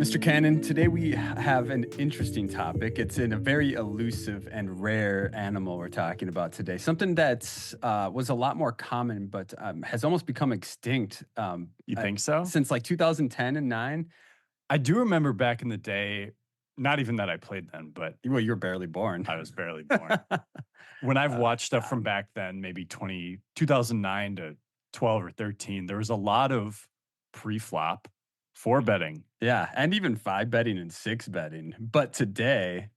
Mr. Cannon, today we have an interesting topic. It's in a very elusive and rare animal we're talking about today. Something that was a lot more common, but has almost become extinct. You think so? Since like 2010 and 9. I do remember back in the day, not even that I played then, but Well, you were barely born. I was barely born. When I've watched stuff from back then, maybe 2009 to 12 or 13, there was a lot of pre-flop four betting. Yeah, and even 5 betting and 6 betting. But today,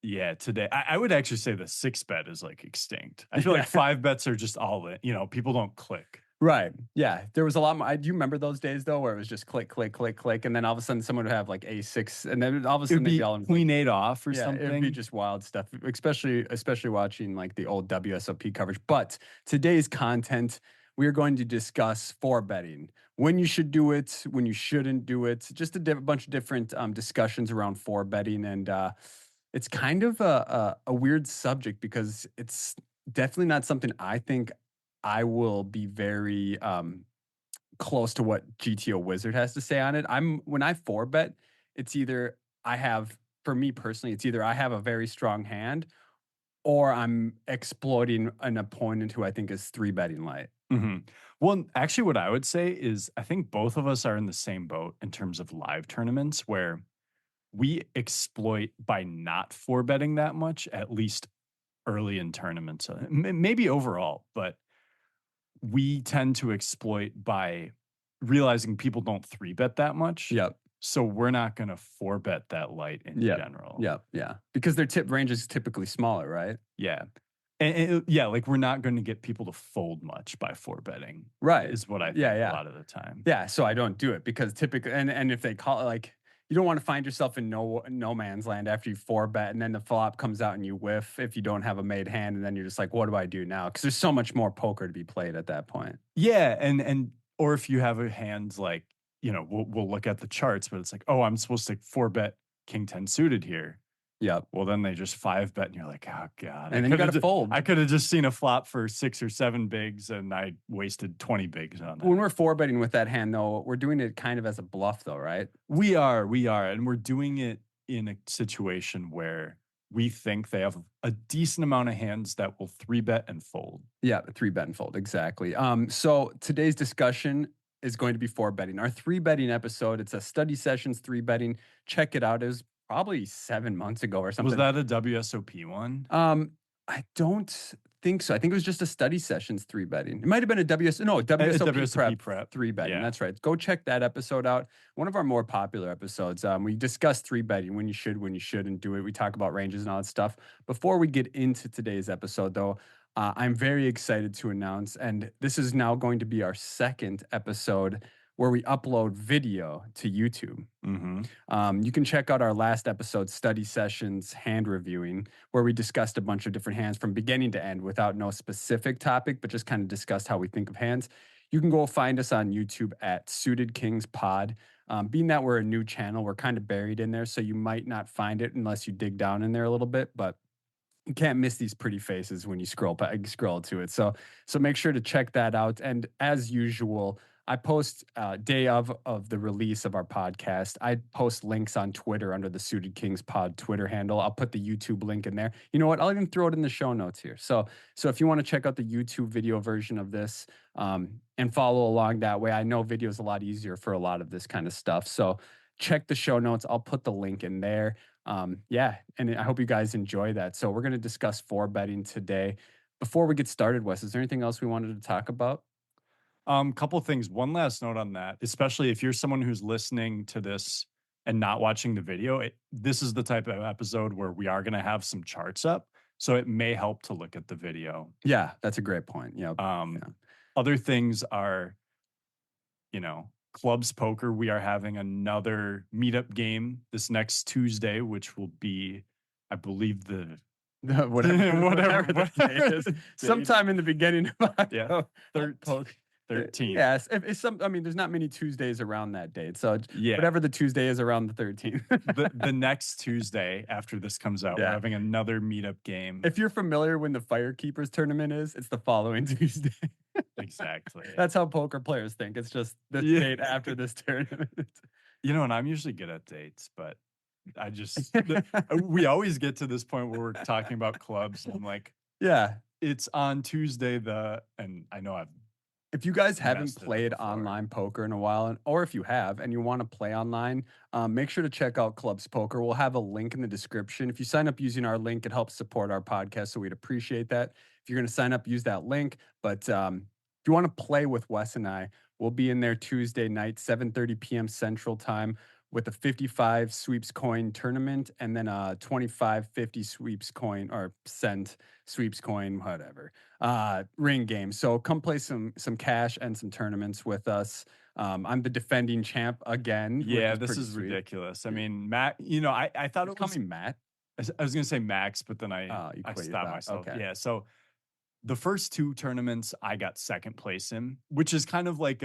Yeah, today I would actually say the 6 bet is like extinct. I feel like 5 bets are just all in. People don't click. right. Yeah. There was a lot more. Do you remember those days though, where it was just click, click, click, click, and then all of a sudden someone would have like A6, and then all of a It sudden would they'd be be all in queen 8 off or yeah, something. it'd be just wild stuff, especially watching like the old WSOP coverage. But today's content, we are going to discuss for betting, when you should do it, when you shouldn't do it, just a bunch of different discussions around for betting, and it's kind of a weird subject because it's definitely not something I think I will be very close to what GTO Wizard has to say on it. When I four bet, it's either I have, for me personally, it's either I have a very strong hand or I'm exploiting an opponent who I think is 3 betting light. Mm-hmm. Well, actually, what I would say is I think both of us are in the same boat in terms of live tournaments where we exploit by not four betting that much, at least early in tournaments, maybe overall, but we tend to exploit by realizing people don't 3-bet that much. Yep. So we're not going to 4-bet that light in general. Yep. Yeah. Because their tip range is typically smaller, right? Yeah. And yeah, like we're not going to get people to fold much by 4-betting. Right. Is what I think a lot of the time. Yeah. So I don't do it because typically, and if they call it like, you don't want to find yourself in no man's land after you 4-bet and then the flop comes out and you whiff if you don't have a made hand, and then you're just like, what do I do now? Because there's so much more poker to be played at that point. Yeah, and or if you have a hand like, we'll look at the charts, but it's like, oh, I'm supposed to 4-bet king 10 suited here. Yep. Well, then they just 5-bet, and you're like, oh god. And then you got to fold. I could have just seen a flop for 6 or 7 bigs, and I wasted 20 bigs on that. When we're 4-betting with that hand, though, we're doing it kind of as a bluff, though, right? We are, and we're doing it in a situation where we think they have a decent amount of hands that will 3-bet and fold. Yeah, 3-bet and fold, exactly. So today's discussion is going to be 4-betting. Our 3-betting episode, it's a study sessions 3-betting. Check it out. It was probably 7 months ago or something. Was that a WSOP one? I don't think so. I think it was just a study sessions 3-betting. It might have been a WSOP prep 3-betting. Yeah. That's right. Go check that episode out. One of our more popular episodes. We discuss 3-betting, when you should, when you shouldn't do it. We talk about ranges and all that stuff. Before we get into today's episode, though, I'm very excited to announce, and this is now going to be our second episode where we upload video to YouTube. Mm-hmm. You can check out our last episode, Study Sessions Hand Reviewing, where we discussed a bunch of different hands from beginning to end without no specific topic, but just kind of discussed how we think of hands. You can go find us on YouTube at Suited Kings Pod. Being that we're a new channel, we're kind of buried in there, so you might not find it unless you dig down in there a little bit, but you can't miss these pretty faces when you scroll to it. So make sure to check that out. And as usual, I post day of the release of our podcast. I post links on Twitter under the Suited Kings Pod Twitter handle. I'll put the YouTube link in there. You know what? I'll even throw it in the show notes here. So if you want to check out the YouTube video version of this and follow along that way, I know video is a lot easier for a lot of this kind of stuff. So check the show notes. I'll put the link in there. And I hope you guys enjoy that. So we're going to discuss 4-betting today. Before we get started, Wes, is there anything else we wanted to talk about? Couple of things. One last note on that, especially if you're someone who's listening to this and not watching the video, this is the type of episode where we are going to have some charts up. So it may help to look at the video. Yeah, that's a great point. Yeah. Other things are, clubs poker. We are having another meetup game this next Tuesday, which will be, I believe, whatever the day is. Sometime in the beginning of October. 13th. Yes. There's not many Tuesdays around that date. So whatever the Tuesday is around the 13th. the next Tuesday after this comes out, we're having another meetup game. If you're familiar when the Firekeepers tournament is, it's the following Tuesday. Exactly. That's how poker players think. It's just the date after this tournament. And I'm usually good at dates, but I just we always get to this point where we're talking about clubs, and I'm like, Yeah. it's on Tuesday, and I know I've If you guys haven't messed it up played before. online poker in a while, or if you have and you want to play online, make sure to check out Clubs Poker. We'll have a link in the description. If you sign up using our link, it helps support our podcast, so we'd appreciate that. If you're going to sign up, use that link. But if you want to play with Wes and I, we'll be in there Tuesday night, 7:30 p.m. Central Time, with a 55 sweeps coin tournament and then a 25 50 sweeps coin or cent sweeps coin, whatever, ring game. So come play some cash and some tournaments with us. I'm the defending champ again, which Yeah, is this pretty is sweet. ridiculous. I mean, Matt, I thought Just it call was me Matt. I was gonna say Max, but then Oh, you I quit your stopped thought. myself. Okay. Yeah, so the first 2 tournaments I got 2nd place in, which is kind of like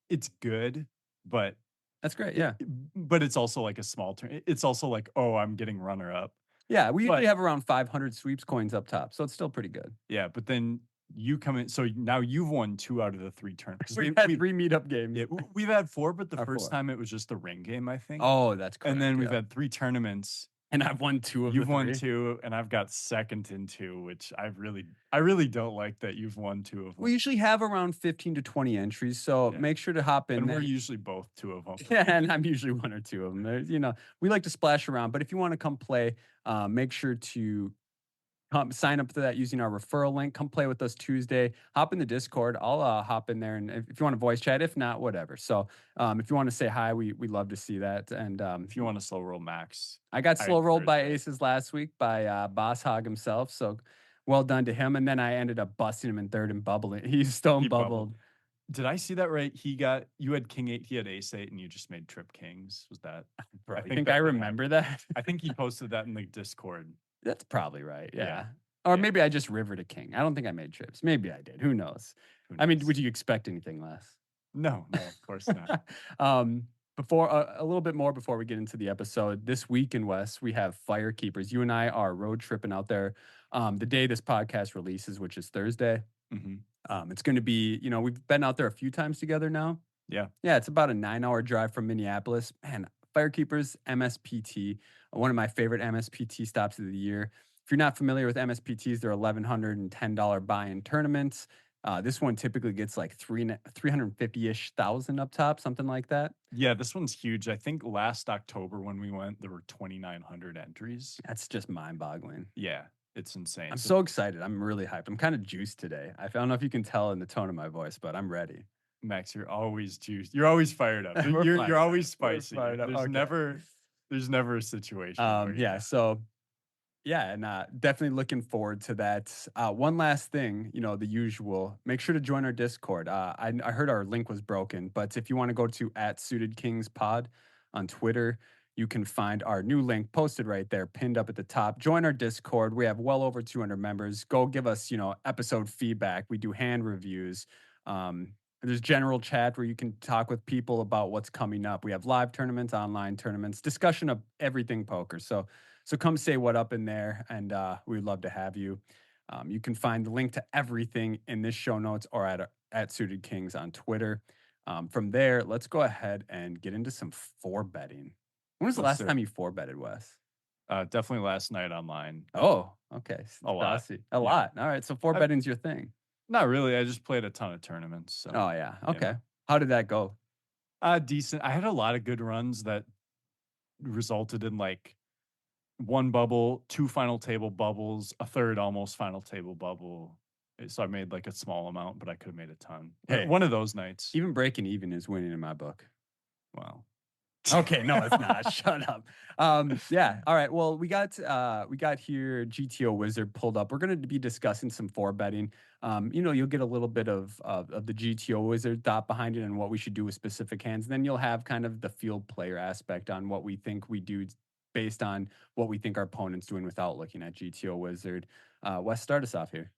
it's good, but That's great. it Yeah. but it's also like a small turn. It's also like, "Oh, I'm getting runner up." Yeah. We usually But have around 500 sweeps coins up top. So it's still pretty good. yeah, but then you come in, so now you've won 2 out of the 3 turns because We've had we three meetup yeah, games we've had 4, but the or first four. time it was just the ring game, I think, Oh, that's and correct. then we've Yeah. had 3 tournaments. And I've won two of the You've won three. 2, and I've got 2nd in 2, which I really don't like that you've won 2 of We them. usually have around 15 to 20 entries. So Yeah, make sure to hop in and we're there. usually both 2 of them. Yeah, and I'm usually one or two of them. We like to splash around, but if you want to come play, make sure to come sign up for that using our referral link. Come play with us Tuesday. Hop in the Discord. I'll hop in there, and if you want to voice chat, if not, whatever. So if you want to say hi, we love to see that. And If you want to slow roll Max, I got I slow rolled encourage by it. aces last week by Boss Hog himself. So well done to him. And then I ended up busting him in third and bubbling. He's stone He bubbled. bubbled. Did I see that right? You had king 8, he had ace 8, and you just made trip kings. Was that Bro, I you think think I that did remember happen. that? I think he posted that in the Discord. That's probably right. Yeah. Yeah. Or Yeah. maybe I just rivered a king. I don't think I made trips. Maybe I did. Who knows? Who I mean, knows? would you expect anything less? No, no, of course not. um, before a little bit more before we get into the episode, this week in West, we have Fire Keepers. You and I are road tripping out there the day this podcast releases, which is Thursday. Mhm. It's going to be, we've been out there a few times together now. Yeah. Yeah, it's about a 9-hour drive from Minneapolis. Man, Firekeepers MSPT, one of my favorite MSPT stops of the year. If you're not familiar with MSPTs, they're $1,110 buy-in tournaments. This one typically gets like 350-ish thousand up top, something like that. Yeah, this one's huge. I think last October when we went, there were 2,900 entries. That's just mind-boggling. Yeah, it's insane. I'm So so excited. I'm really hyped. I'm kind of juiced today. I don't know if you can tell in the tone of my voice, but I'm ready. Max, you're always juiced. You're always fired up. We're You're fired up. always We're spicy. fired up. There's Okay. never a situation where you're Yeah. not. So yeah, and definitely looking forward to that. One last thing, the usual. Make sure to join our Discord. I heard our link was broken, but if you want to go to @SuitedKingsPod on Twitter, you can find our new link posted right there, pinned up at the top. Join our Discord. We have well over 200 members. Go give us, episode feedback. We do hand reviews. There's general chat where you can talk with people about what's coming up. We have live tournaments, online tournaments, discussion of everything poker. So come say what up in there, and we'd love to have you. You can find the link to everything in this show notes or at Suited Kings on Twitter. From there, let's go ahead and get into some four betting. When was the Let's last do time it. you four betted, Wes? Definitely last night online. Oh, okay. A lot. Saucy. A Yeah. lot. All right. So four I, betting's your thing. Not really. I just played a ton of tournaments. So, Oh yeah. you Okay. know, How did that go? decent. I had a lot of good runs that resulted in like one bubble, 2 final table bubbles, a third almost final table bubble. So I made like a small amount, but I could have made a ton. Hey, One of those nights. even breaking even is winning in my book. Wow. Okay, no, it's not. Shut up. Yeah. All right. Well, we got here GTO Wizard pulled up. We're going to be discussing some four betting. You'll get a little bit of the GTO Wizard thought behind it and what we should do with specific hands. Then you'll have kind of the field player aspect on what we think we do based on what we think our opponent's doing without looking at GTO Wizard. Wes, start us off here.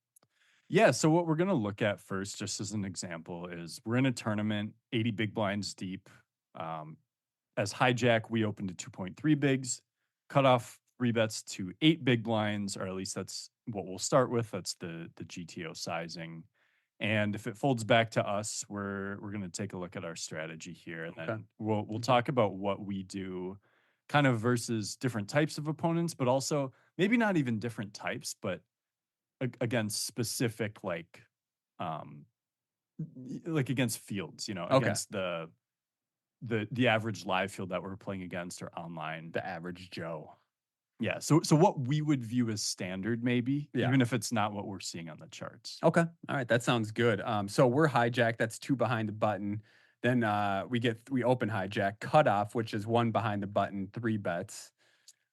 Yeah. So what we're going to look at first, just as an example, is we're in a tournament, 80 big blinds deep. As hijack, we opened to 2.3 bigs, cut off 3 bets to 8 big blinds, or at least that's what we'll start with. That's the GTO sizing. And if it folds back to us, we're going to take a look at our strategy here, and Okay. then we'll Mhm. talk about what we do, kind of versus different types of opponents, but also maybe not even different types, but against specific um like against fields, Okay. against the average live field that we're playing against or online. The average Joe. Yeah. So what we would view as standard, maybe, Yeah. even if it's not what we're seeing on the charts. Okay. All right. That sounds good. So we're hijack. That's two behind the button. Then we open hijack cutoff, which is one behind the button, three bets.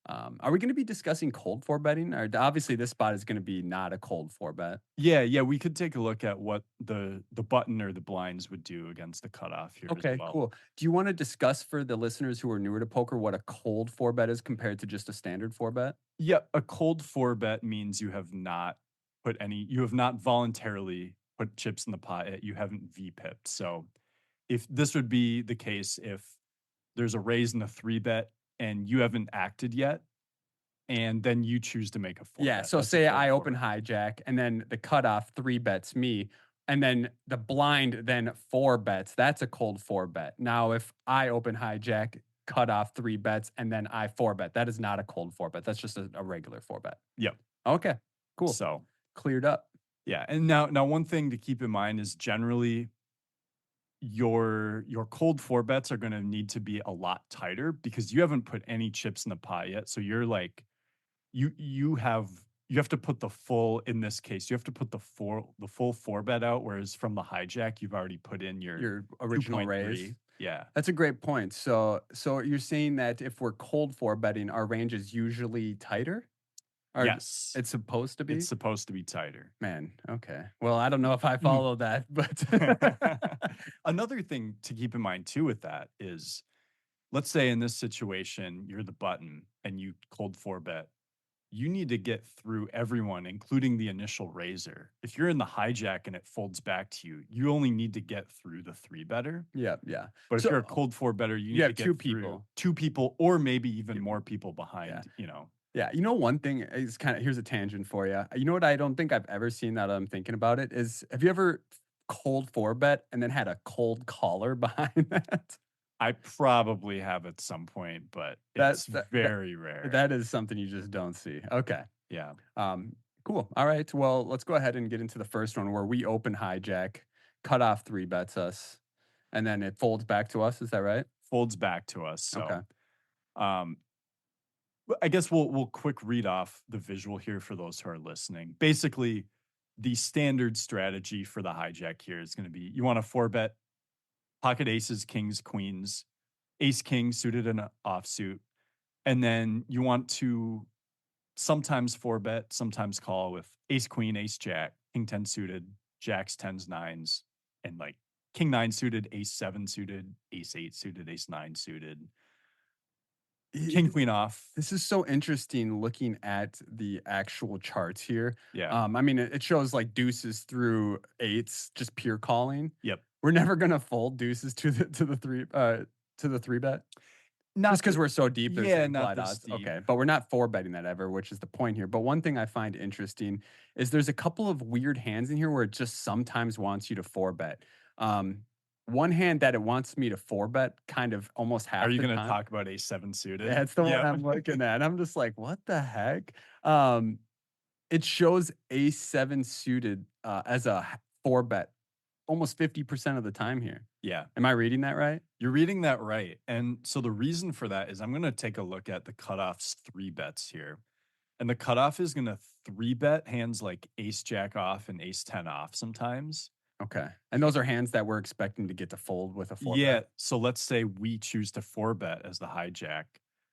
Are we going to be discussing cold four betting? Or obviously this spot is going to be not a cold four bet. Yeah, we could take a look at what the button or the blinds would do against the cutoff here as Okay, well. cool. Do you want to discuss for the listeners who are newer to poker what a cold four bet is compared to just a standard four bet? Yeah, a cold four bet means you have not voluntarily put chips in the pot yet. You haven't VPIP'd. So if this would be the case if there's a raise in a three bet and you haven't acted yet, and then you choose to make a four Yeah. bet. So That's a say cold I four open bet. hijack and then the cutoff three bets me, and then the blind then four bets. That's a cold four bet. Now, if I open hijack, cutoff three bets, and then I four bet, that is not a cold four bet. That's just a regular four bet. Yep. Okay. Cool. So Cleared up. yeah. And now one thing to keep in mind is generally your cold four bets are going to need to be a lot tighter because you haven't put any chips in the pot yet. So you're like you have to put the full in this case you have to put the full four bet out, whereas from the hijack you've already put in your Your original raise. 2.3. Yeah. That's a great point. So you're saying that if we're cold four betting, our range is usually tighter? Or Yes, it's supposed to it's be? supposed to be tighter. Man, okay. Well, I don't know if I follow that, but Another thing to keep in mind too with that is, let's say in this situation you're the button and you cold four bet, you need to get through everyone, including the initial raiser. If you're in the hijack and it folds back to you, you only need to get through the three better. yeah, yeah. But if So you're a cold four better, you you need to have get two through people. two people or maybe even Yeah, more people yeah. behind. Yeah, you know, one thing is kind of here's a tangent for you. You know what I don't think I've ever seen that I'm thinking about it is have you ever cold four bet and then had a cold caller behind that? I probably have at some point, but That it's that that very rare. that is something you just don't see. Okay. Yeah. Cool. All right. Well, let's go ahead and get into the first one where we open hijack, cut off three bets us, and then it folds back to us. Is that right? Folds back to us. So Okay. um I guess we'll quick read off the visual here for those who are listening. Basically, the standard strategy for the hijack here is going to be you want to four bet pocket aces, kings, queens, ace king suited and offsuit. And then you want to sometimes four bet, sometimes call with ace queen, ace jack, king 10 suited, jacks, tens, nines, and like king nine suited, ace seven suited, ace eight suited, ace nine suited, king queen off. This is so interesting looking at the actual charts here. Yeah. I mean, it shows like deuces through eights, just pure calling. Yep. We're never gonna fold deuces to the three bet. Just Not because the, we're so deep, there's yeah, not implied this odds. deep. Okay, but we're not four betting that ever, which is the point here. But one thing I find interesting is there's a couple of weird hands in here where it just sometimes wants you to four bet. Um, one hand that it wants me to four bet kind of almost Are half you the going to time. talk about ace seven suited? That's the one Yep. I'm looking at. I'm just like, what the heck? Um, it shows ace seven suited as a four bet almost 50% of the time here. Yeah. Am I reading that right? You're reading that right. And so the reason for that is I'm going to take a look at the cutoff's three bets here. And the cutoff is going to three bet hands like ace jack off and ace 10 off sometimes. Okay. And those are hands that we're expecting to get to fold with a four Yeah. bet. So let's say we choose to four bet as the hijack.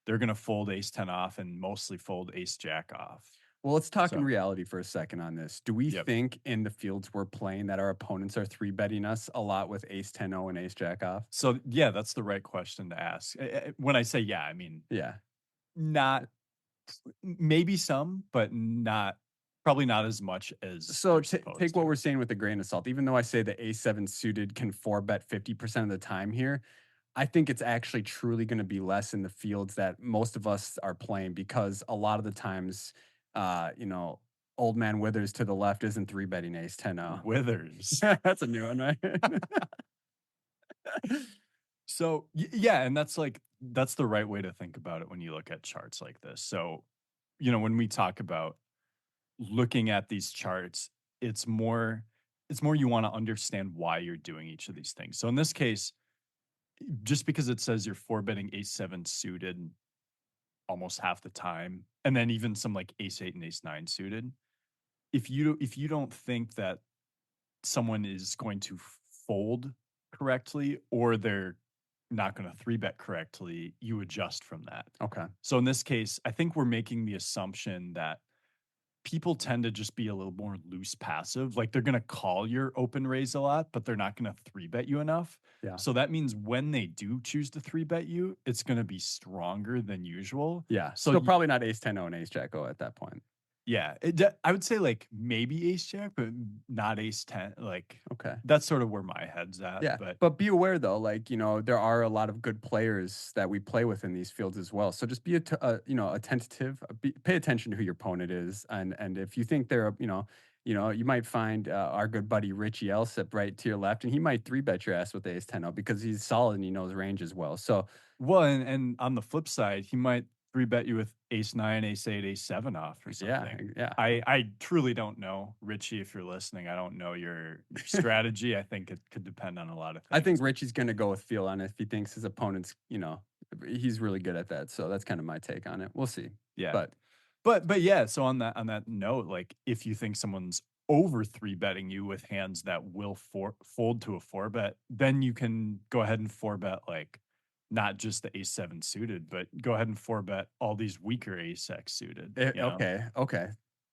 They're going to fold ace 10 off and mostly fold ace jack off. Well, let's talk in So, reality for a second on this. Do we yep. think in the fields we're playing that our opponents are three betting us a lot with ace 10 0 and ace jack off? So, yeah, that's the right question to ask. When I say yeah, I mean, Yeah. not maybe some, but not probably not as much as So they're supposed take what to. we're saying with a grain of salt. Even though I say the A7 suited can four bet 50% of the time here, I think it's actually truly going to be less in the fields that most of us are playing because a lot of the times, you know, Old man Withers to the left isn't three betting ace 10-0. Withers. That's a new one, right? So yeah, and that's like that's the right way to think about it when you look at charts like this. So, when we talk about looking at these charts, it's more you want to understand why you're doing each of these things. So in this case, just because it says you're four betting ace seven suited almost half the time, and then even some like ace eight and ace nine suited, if you don't think that someone is going to fold correctly or they're not going to three bet correctly, you adjust from that. Okay. So in this case, I think we're making the assumption that people tend to just be a little more loose passive. Like they're going to call your open raise a lot, but they're not going to three bet you enough. Yeah. So that means when they do choose to three bet you, it's going to be stronger than usual. Yeah. So So probably not ace 10-0 and ace jack-o at that point. yeah, I would say like maybe ace jack, but not ace 10. Like Okay. that's sort of where my head's at. Yeah, But but be aware though, like, there are a lot of good players that we play with in these fields as well. So just be attentive, pay attention to who your opponent is, and if you think they're, you might find our good buddy Richie Elsip right to your left, and he might three bet your ass with the ace 10 because he's solid and he knows range as well. So well, and on the flip side, he might three bet you with ace nine, ace eight, ace seven off or yeah, something. yeah. I truly don't know, Richie. If you're listening, I don't know your strategy. I think it could depend on a lot of I things. think Richie's gonna go with feel on it if he thinks his opponent's, he's really good at that. So that's kind of my take on it. We'll see. Yeah, But but yeah. So on that note, like if you think someone's over three betting you with hands that will fold to a four bet, then you can go ahead and four bet like not just the ace seven suited, but go ahead and four bet all these weaker ace x suited. Okay, okay.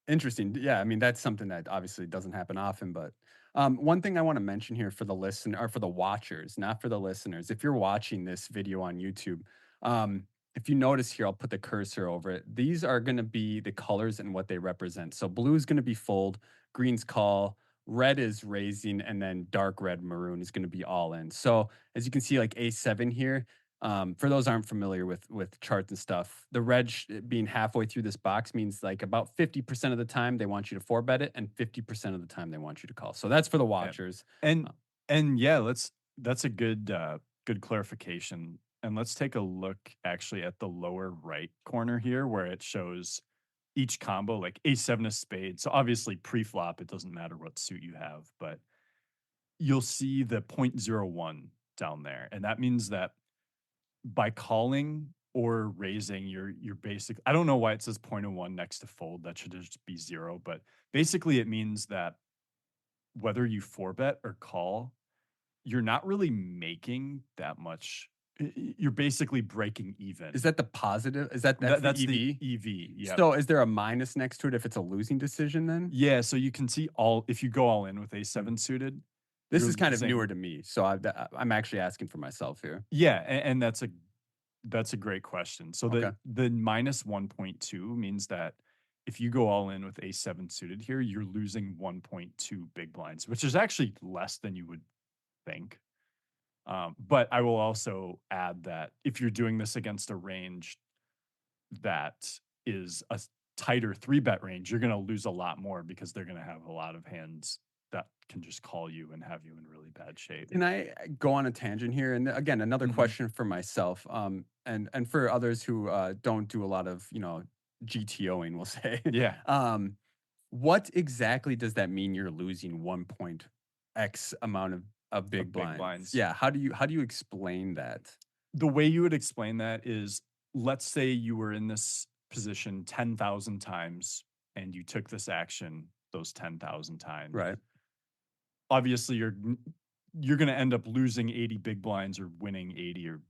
Interesting. Yeah, I mean, that's something that obviously doesn't happen often, but one thing I want to mention here for the listen or for the watchers, not for the listeners. If you're watching this video on YouTube, if you notice here, I'll put the cursor over it. These are going to be the colors and what they represent. So blue is going to be fold, green's call, red is raising, and then dark red maroon is going to be all in. So as you can see, like A7 here, for those aren't familiar with charts and stuff, the red being halfway through this box means like about 50% of the time they want you to four bet it, and 50% of the time they want you to call. So that's for the Yeah. watchers. And and yeah, that's a good clarification. And let's take a look actually at the lower right corner here where it shows each combo like ace-7 of spades. So obviously pre-flop, it doesn't matter what suit you have, but you'll see the 0.01 down there. And that means that by calling or raising your basic, I don't know why it says 0.01 next to fold. That should just be zero, but basically it means that whether you four bet or call, you're not really making that much. You're basically breaking even. Is that the positive? That's the That's the EV? EV. Yeah. So is there a minus next to it if it's a losing decision then? Yeah. So you can see if you go all in with a7 suited, This you're is kind of losing. newer to me, so I'm actually asking for myself here. Yeah, and that's a great question. So Okay. the minus 1.2 means that if you go all in with a7 suited here, you're losing 1.2 big blinds, which is actually less than you would think. But I will also add that if you're doing this against a range that is a tighter three bet range, you're going to lose a lot more because they're going to have a lot of hands that can just call you and have you in really bad shape. Can I go on a tangent here? And again, another Mhm. question for myself, and for others who don't do a lot of GTOing, we'll say. Yeah. What exactly does that mean? You're losing 1 point X amount of big Of big blinds. blinds. Yeah. How do you explain that? The way you would explain that is, let's say you were in this position 10,000 times and you took this action those 10,000 times. Right. Obviously, you're going to end up losing 80 big blinds or winning 80 or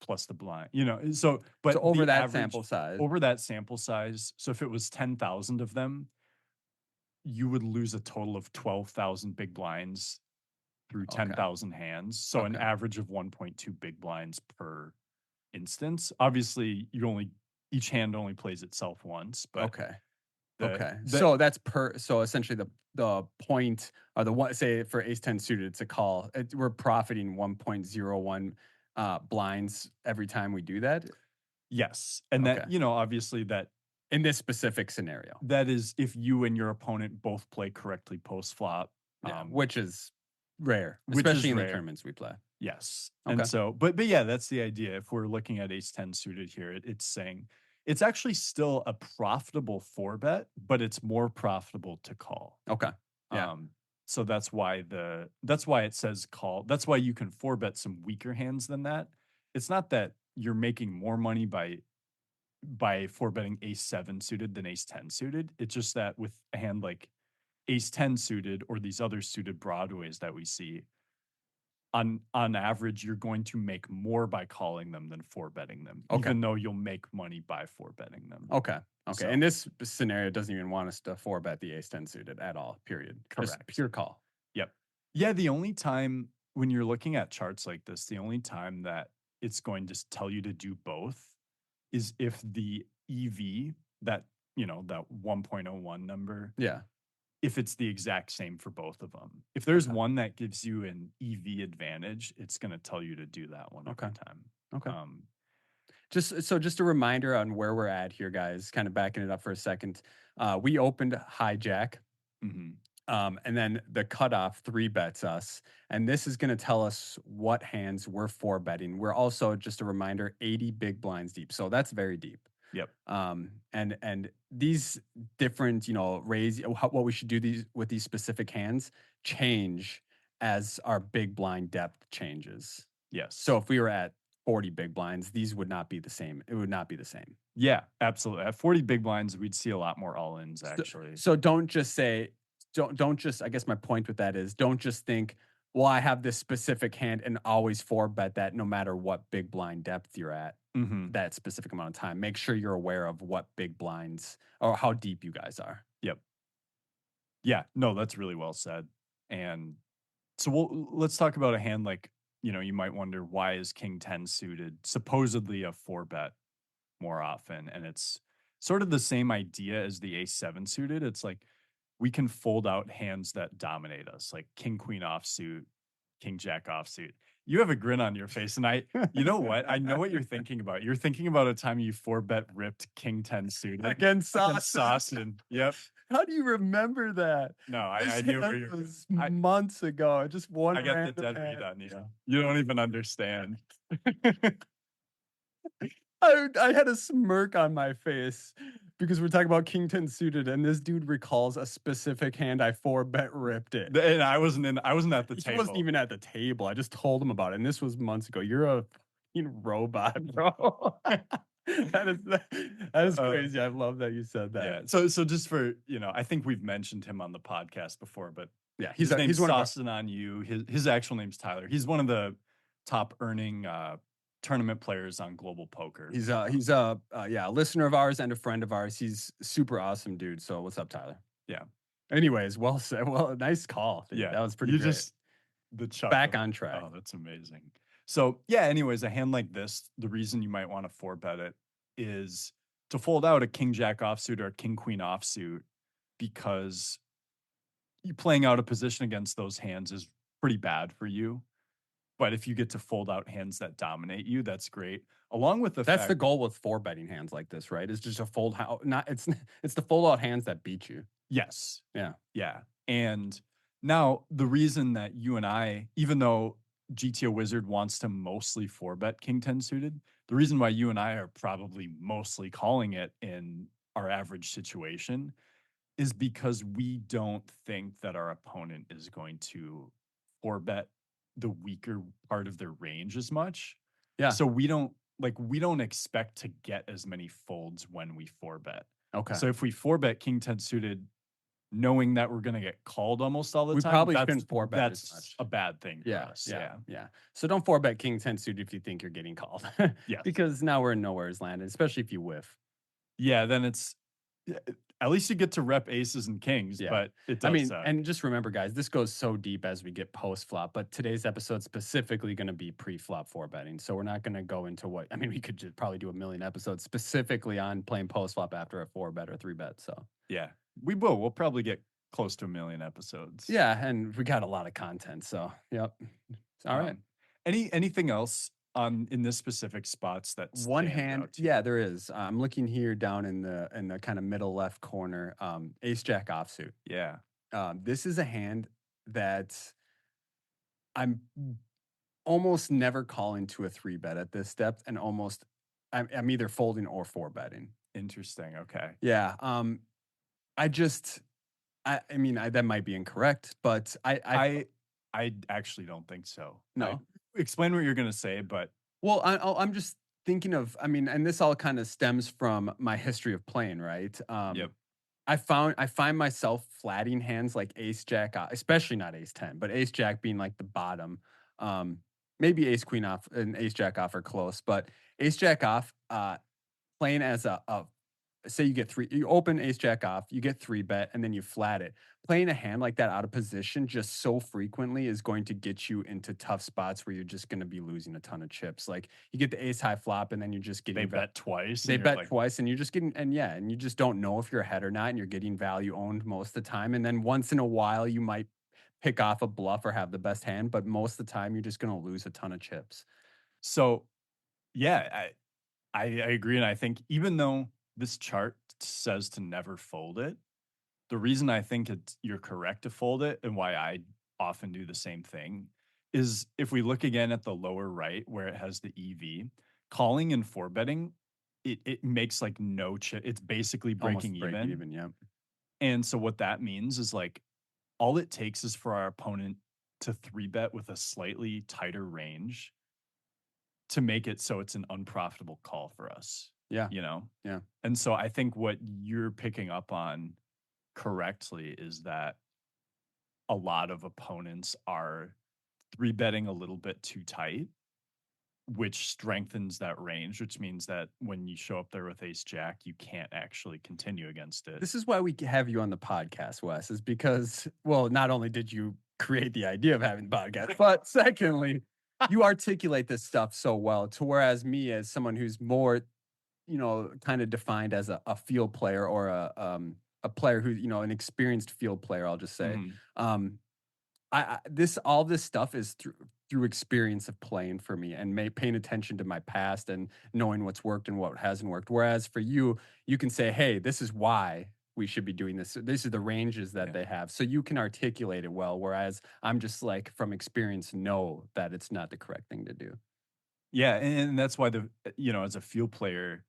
plus the blind. So but So over the that average sample size. over that sample size, so if it was 10,000 of them, you would lose a total of 12,000 big blinds through Okay. 10,000 hands. So an Okay. average of 1.2 big blinds per instance. Obviously, each hand only plays itself once, but Okay. the Okay. the So that's so essentially the point or the one, say for ace 10 suited, it's a call. We're profiting 1.01 blinds every time we do that. yes, and that Okay. obviously that in this specific scenario. That is if you and your opponent both play correctly post flop, Yeah, which is rare, which especially is in the rare. tournaments we play. Yes. Okay. And so, but yeah, that's the idea. If we're looking at ace 10 suited here, it's saying it's actually still a profitable four bet, but it's more profitable to call. Okay. Yeah. So that's why it says call. That's why you can four bet some weaker hands than that. It's not that you're making more money by four betting ace 7 suited than ace 10 suited. It's just that with a hand like ace 10 suited or these other suited broadways that we see, on average, you're going to make more by calling them than four betting them, Okay. even though you'll make money by four betting them. Okay. Okay. So- And this scenario doesn't even want us to four bet the ace 10 suited at all, period. Just Correct. pure call. Yep. Yeah, the only time when you're looking at charts like this, the only time that it's going to tell you to do both is if the EV, that 1.01 number, Yeah. if it's the exact same for both of them. If there's Okay. one that gives you an EV advantage, it's going to tell you to do that one every time. Okay. Just a reminder on where we're at here, guys, kind of backing it up for a second. We opened hijack. Mhm. And then the cutoff three bets us. And this is going to tell us what hands we're four betting. We're also, just a reminder, 80 big blinds deep. So that's very deep. Yep. And these different, what we should do with these specific hands change as our big blind depth changes. Yes. So if we were at 40 big blinds, these would not be the same. It would not be the same. Yeah, absolutely. At 40 big blinds, we'd see a lot more all-ins actually. So don't just say, don't just, I guess my point with that is, don't just think, well, I have this specific hand and always four bet that no matter what big blind depth you're at that specific amount of time. Make sure you're aware of what big blinds or how deep you guys are. Yep. Yeah, no, that's really well said. And so let's talk about a hand like, you might wonder, why is king 10 suited supposedly a four bet more often? And it's sort of the same idea as the ace 7 suited. It's like we can fold out hands that dominate us, like king queen offsuit, king jack offsuit. You have a grin on your face, and you know what? I know what you're thinking about. You're thinking about a time you four bet ripped king 10 suited against Sawson. Yep. How do you remember that? No, I knew where you was months ago. Just one. I got the dead beat on you. You don't even understand. I had a smirk on my face because we're talking about king 10 suited, and this dude recalls a specific hand I four bet ripped it. And I wasn't at the table. He wasn't even at the table. I just told him about it, and this was months ago. You're a fucking robot, bro. that is crazy. I love that you said that. Yeah. So just for I think we've mentioned him on the podcast before, but yeah, his name's Saucin on you. His actual name's Tyler. He's one of the top earning tournament players on Global Poker. He's a listener of ours and a friend of ours. He's super awesome dude. So what's up, Tyler? Yeah. Anyways, well said. Well, nice call. Dude. Yeah, that was pretty. Just the chuckle. Back on track. Oh, that's amazing. So yeah. Anyways, a hand like this, the reason you might want to four bet it is to fold out a king jack offsuit or a king queen offsuit, because you playing out a position against those hands is pretty bad for you. But if you get to fold out hands that dominate you, that's great. Along with that's the goal with four betting hands like this, right? Is just to fold out. It's the fold out hands that beat you. Yes. Yeah. Yeah. And now the reason that you and I, even though GTO Wizard wants to mostly four bet king 10 suited, the reason why you and I are probably mostly calling it in our average situation is because we don't think that our opponent is going to four bet the weaker part of their range as much. Yeah. So we don't expect to get as many folds when we four bet. Okay. So if we four bet king 10 suited, knowing that we're going to get called almost all the time, probably shouldn't four bet as much. That's a bad thing for us. Yeah. So don't four bet king 10 suited if you think you're getting called. Yeah. Because now we're in nowhere's land, especially if you whiff. Yeah, then it's at least you get to rep aces and kings, but it does and just remember, guys, this goes so deep as we get post flop, but today's episode specifically going to be pre flop four betting. So we're not going to go into we could just probably do a million episodes specifically on playing post flop after a four bet or three bet. So yeah, we will. We'll probably get close to a million episodes. Yeah, and we got a lot of content. So yep. All right. Anything else on in this specific spots that One stand hand, out to yeah, you? there is. I'm looking here down in the kind of middle left corner, ace jack offsuit. Yeah. This is a hand that I'm almost never calling to a 3-bet at this depth, and almost I'm either folding or 4-betting. Interesting, okay. Yeah, I just I mean, that might be incorrect, but I I actually don't think so. I no. explain what you're gonna say, but Well, I'm just thinking of, I mean, and this all kinda stems from my history of playing, right? yep, I find myself flatting hands like ace jack, especially not ace 10, but ace jack being like the bottom. Um, maybe ace queen off and ace jack off are close, but ace jack off, playing as a say you get three, you open ace jack off, you get 3-bet, and then you flat it. Playing a hand like that out of position just so frequently is going to get you into tough spots where you're just going to be losing a ton of chips. Like you get the ace high flop, and then you're just they getting bet twice they and you're bet like, twice, and you're just getting, and yeah, and you just don't know if you're ahead or not, and you're getting value owned most of the time. And then once in a while, you might pick off a bluff or have the best hand, but most of the time, you're just going to lose a ton of chips. so yeah, I agree, and I think even though this chart says to never fold it, the reason I think it's you're correct to fold it and why I often do the same thing is if we look again at the lower right where it has the EV, calling and four betting, it makes like no it's basically breaking Almost break even. even. Yeah. And so what that means is like all it takes is for our opponent to three bet with a slightly tighter range to make it so it's an unprofitable call for us, Yeah. you know? Yeah. And so I think what you're picking up on correctly is that a lot of opponents are three betting a little bit too tight, which strengthens that range, which means that when you show up there with ace jack, you can't actually continue against it. This is why we have you on the podcast, Wes, is because, well, not only did you create the idea of having the podcast, but secondly, you articulate this stuff so well to whereas me as someone who's more, kind of defined as a field player or a player who, an experienced field player, I'll just say. Mhm. Um, I this all this stuff is through experience of playing for me and paying attention to my past and knowing what's worked and what hasn't worked. Whereas for you, you can say, "Hey, this is why we should be doing this. These are the ranges that Yeah. they have." So you can articulate it well. Whereas I'm just like from experience know that it's not the correct thing to do. Yeah, and that's why as a field player,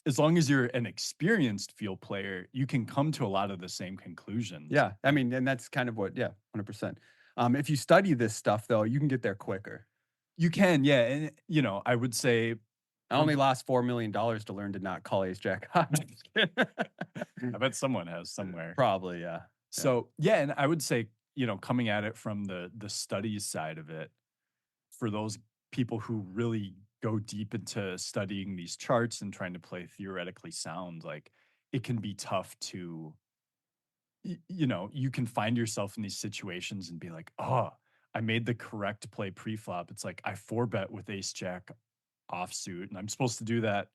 as long as you're an experienced field player, you can come to a lot of the same conclusions. Yeah, I mean, and that's kind of what, yeah, 100%. If you study this stuff though, you can get there quicker. You can, yeah, and I would say I from only lost $4 million to learn to not call ace jack off. Just kidding. I bet someone has somewhere. Probably, yeah. Yeah. So, yeah, and I would say, coming at it from the studies side of it, for those people who really go deep into studying these charts and trying to play theoretically sound, like, it can be tough to you can find yourself in these situations and be like, "Oh, I made the correct play pre-flop." It's like I four bet with ace jack offsuit, and I'm supposed to do that,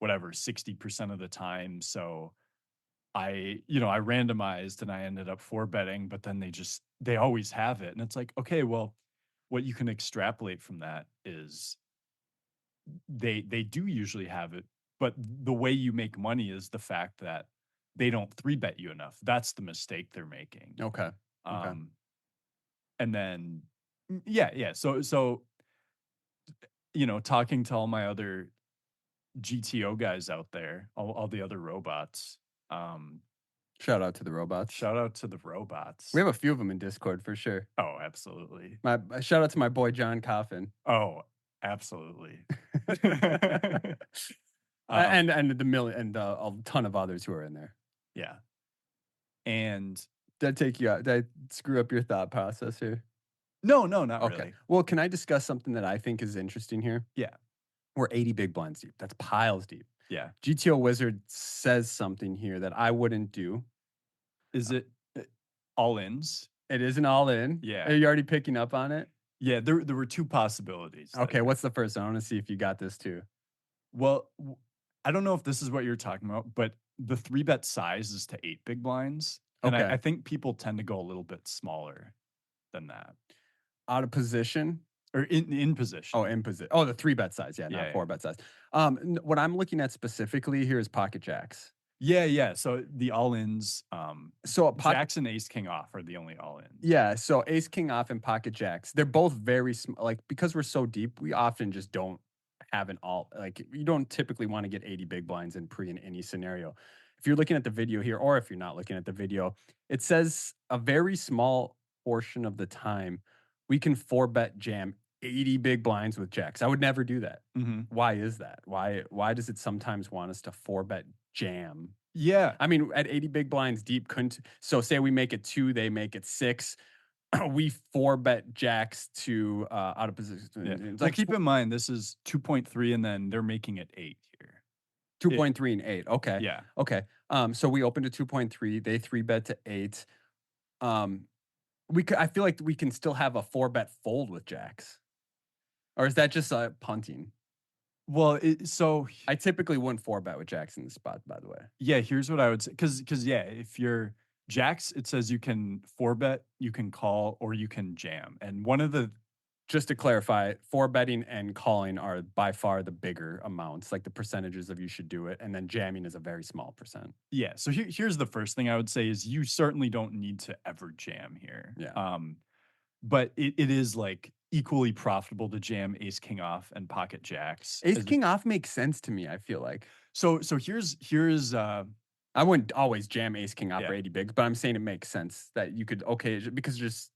whatever, 60% of the time. So I randomized and I ended up four betting, but then they always have it. And it's like, okay, well, what you can extrapolate from that is they do usually have it, but the way you make money is the fact that they don't three bet you enough. That's the mistake they're making. Okay. Okay. Um, and then yeah, yeah. So talking to all my other GTO guys out there, all the other robots, um, Shout out to the robots. shout out to the We robots. have a few of them in Discord for sure. Oh, absolutely. Shout out to my boy John Coffin. Oh, absolutely. um, And the million and a ton of others who are in there. yeah. And Did I take you out? Did I screw up your thought process here? no, no, not Okay. really. Well, can I discuss something that I think is interesting here? Yeah. We're 80 big blinds deep. That's piles deep. Yeah. GTO Wizard says something here that I wouldn't do. Is it all ins? It isn't all in. Are Yeah. you already picking up on it? Yeah. There were two possibilities Okay, there. what's the first one? I want to see if you got this too. Well, I don't know if this is what you're talking about, but the three bet size is to eight big blinds. And I Okay. think people tend to go a little bit smaller than that. Out of position. or in Oh, position. in position. Oh, the 3-bet size, yeah, not Yeah, yeah. 4-bet size. What I'm looking at specifically here is pocket jacks. Yeah, yeah, so the all-ins, So a pocket jacks and ace king off are the only all-ins. Yeah, so ace king off and pocket jacks, they're both very like, because we're so deep, we often just don't have an alt like, you don't typically wanna get 80 big blinds in pre in any scenario. If you're looking at the video here, or if you're not looking at the video, it says a very small portion of the time, we can 4-bet jam 80 big blinds with jacks. I would never do that. Mhm. Why is that? Why does it sometimes want us to 4-bet jam? Yeah. I mean, at 80 big blinds deep, couldn't so say we make it 2, they make it 6, we 4-bet jacks to, out of Yeah. position. It's Well, like keep in mind, this is 2.3, and then they're making it 8 here. It 2.3 and 8. Okay. Yeah. Okay. So we open to 2.3, they 3-bet to 8. Um, I feel like we can still have a 4-bet fold with jacks. Or is that just, punting? Well, I typically wouldn't 4-bet with jacks in the spot, by the way. yeah, here's what I would say, because yeah, if you're jacks, it says you can 4-bet, you can call, or you can jam, and one of the Just to clarify, 4-betting and calling are by far the bigger amounts, like the percentages of you should do it, and then jamming is a very small percent. yeah, so here's the first thing I would say is you certainly don't need to ever jam here. Yeah. But it is, like, equally profitable to jam ace king off and pocket jacks Ace as king off makes sense to me, I feel like. so here's I wouldn't always jam ace king off for yeah, 80 bigs, but I'm saying it makes sense that you could because just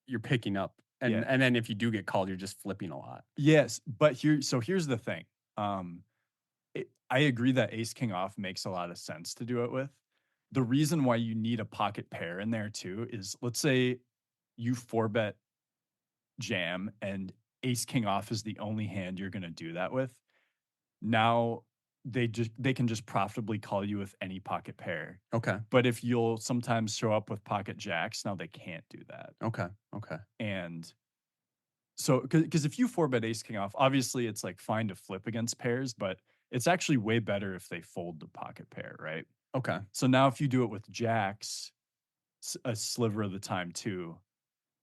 you're picking up yeah. and then if you do get called, you're just flipping a lot. Yes, but here's the thing. I agree that ace king off makes a lot of sense to do it with. The reason why you need a pocket pair in there too is, let's say you 4-bet jam and ace king off is the only hand you're gonna do that with. Now they can just profitably call you with any pocket pair. Okay. But if you'll sometimes show up with pocket jacks, now they can't do that. Okay. Okay. And so, because if you 4-bet ace king off, obviously it's, like, fine to flip against pairs, but it's actually way better if they fold the pocket pair, right? Okay. So now if you do it with jacks a sliver of the time too,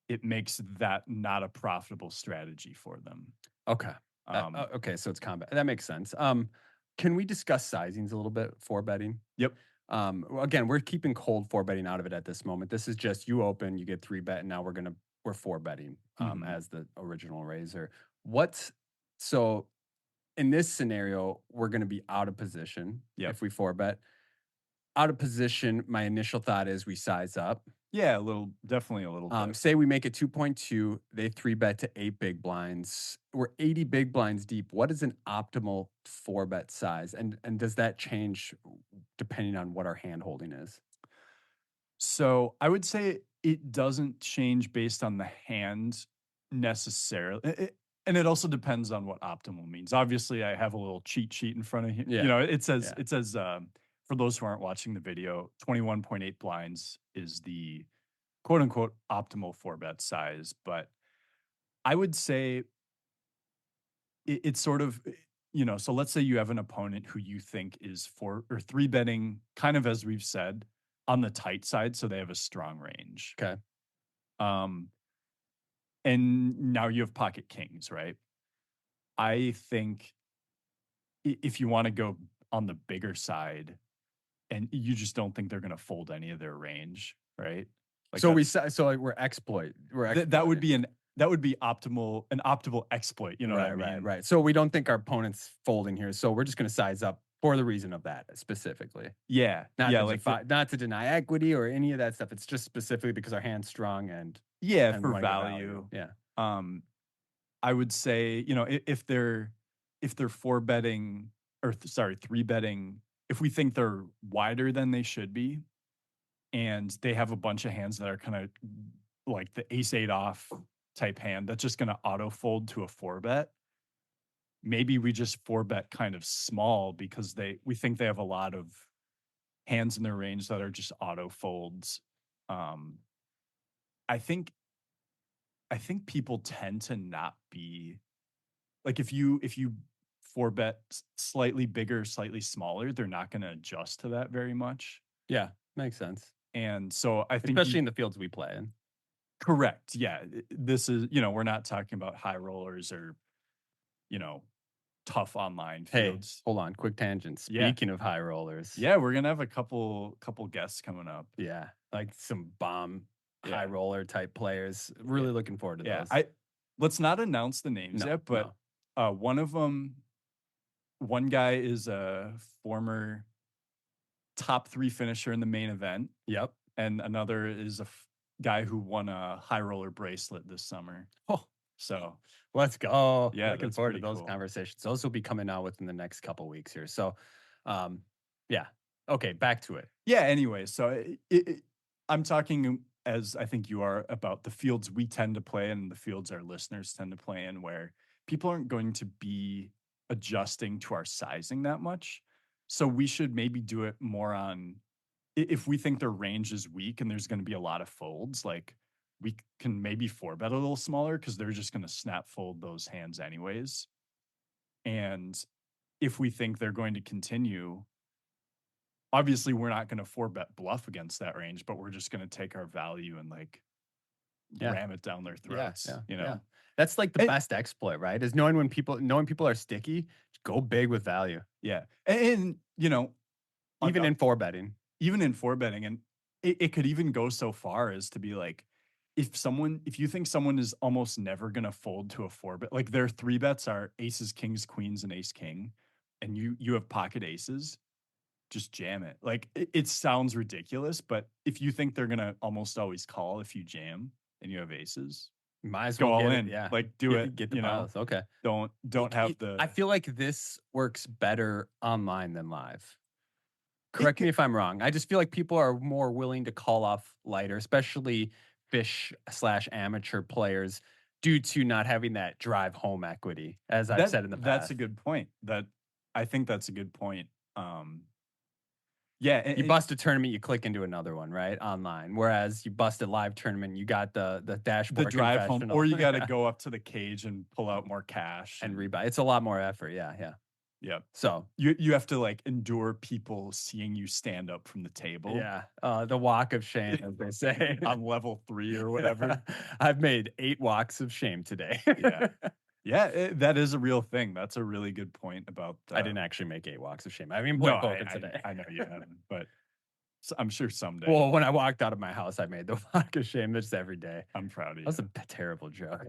it makes that not a profitable strategy for them. Okay. Um, Okay, so it's combat. That makes sense. Can we discuss sizings a little bit for betting? yep. Well, again, we're keeping cold 4-betting out of it at this moment. This is just you open, you get 3-bet, and now we're 4-betting Mhm. as the original raiser. What's so in this scenario, we're gonna be out of position Yep. if we 4-bet. Out of position, my initial thought is we size up. Yeah, definitely a little bit. Say we make it 2.2, they 3-bet to 8 big blinds. We're 80 big blinds deep. What is an optimal 4-bet size? And does that change depending on what our hand holding is? So I would say it doesn't change based on the hand necessarily. And it also depends on what optimal means. Obviously, I have a little cheat sheet in front of you. You Yeah. know, Yeah. for those who aren't watching the video, 21.8 blinds is the quote unquote optimal 4-bet size. But I would say it's sort of, so let's say you have an opponent who you think is 4 or 3-betting, kind of as we've said, on the tight side, so they have a strong range. Okay. Um, and now you have pocket kings, right? I think if you want to go on the bigger side and you just don't think they're going to fold any of their range, right? Like So that's like we're that would exploiting. be an optimal exploit. You know what I Right, right, mean? right. So we don't think our opponent's folding here. So we're just going to size up for the reason of that specifically. Yeah, yeah, like Not to deny equity or any of that stuff. It's just specifically because our hand's strong yeah, and we for want to get value. value. Yeah. Um, I would say, if they're 4-betting or 3-betting, if we think they're wider than they should be, and they have a bunch of hands that are kind of like the ace 8 off type hand that's just going to auto fold to a 4-bet, maybe we just 4-bet kind of small because we think they have a lot of hands in their range that are just auto folds. Um, I think I think people tend to not be like, if you 4-bet slightly bigger, slightly smaller, they're not going to adjust to that very much. Yeah. Makes sense. And so I think Especially in the fields we play in. Correct. Yeah. This is, we're not talking about high rollers or, you know, tough online Hey, fields. hold on, quick tangent. Yeah. Speaking of high rollers, Yeah, we're gonna have a couple guests coming up. yeah, like some bomb high Yeah. roller type players. Yeah. Really looking forward to Yeah. those. I Let's not announce the names No, yet, but no. one of them, one guy is a former top 3 finisher in the main event, Yep. and another is a guy who won a high roller bracelet this summer. Oh, So, let's go. yeah, Looking that's forward to pretty those cool. conversations. Those will be coming out within the next couple weeks here. So, um, yeah. Okay, back to it. Yeah, anyway, so I'm talking as I think you are about the fields we tend to play and the fields our listeners tend to play in where people aren't going to be adjusting to our sizing that much. So we should maybe do it more on if we think their range is weak and there's going to be a lot of folds, like we can maybe four bet a little smaller because they're just going to snap fold those hands anyways. And if we think they're going to continue, obviously we're not going to four bet bluff against that range, but we're just going to take our value and like Yeah. ram it down their Yeah, throats, yeah, you yeah. know? That's like the And, best exploit, right? Is knowing people are sticky, go big with value, yeah. And on, even in four betting. even in four betting, and it could even go so far as to be like, if you think someone is almost never going to fold to a four bet, like their three bets are aces, kings, queens, and ace king, and you have pocket aces, just jam it. Like it sounds ridiculous, but if you think they're going to almost always call if you jam and you have aces, Might as well go all get it. in. Yeah, Like do it, get the piles. Okay. don't have I the feel like this works better online than live. it Correct me could, if I'm wrong. I just feel like people are more willing to call off lighter, especially fish/amateur players, due to not having that drive home equity, as I've said in the that's a past. good point. That I think that's a good point. Yeah, You bust a tournament, you click into another one, right? Online. Whereas you bust a live tournament, you got the the dashboard drive home, or confessional. you got to Yeah. go up to the cage and pull out more cash And and rebuy. It's a lot more effort. Yeah, yeah. yeah. So You have to like endure people seeing you stand up from the table yeah, the walk of shame, as they say. on level 3 or whatever. I've made 8 walks of shame today. Yeah. Yeah, that is a real thing. That's a really good point about I didn't actually make 8 walks of shame. I mean, no, play poker today. I know you haven't, but I'm sure someday. Well, when I walked out of my house, I made the walk of shame just every day. I'm proud of That was a you. terrible joke.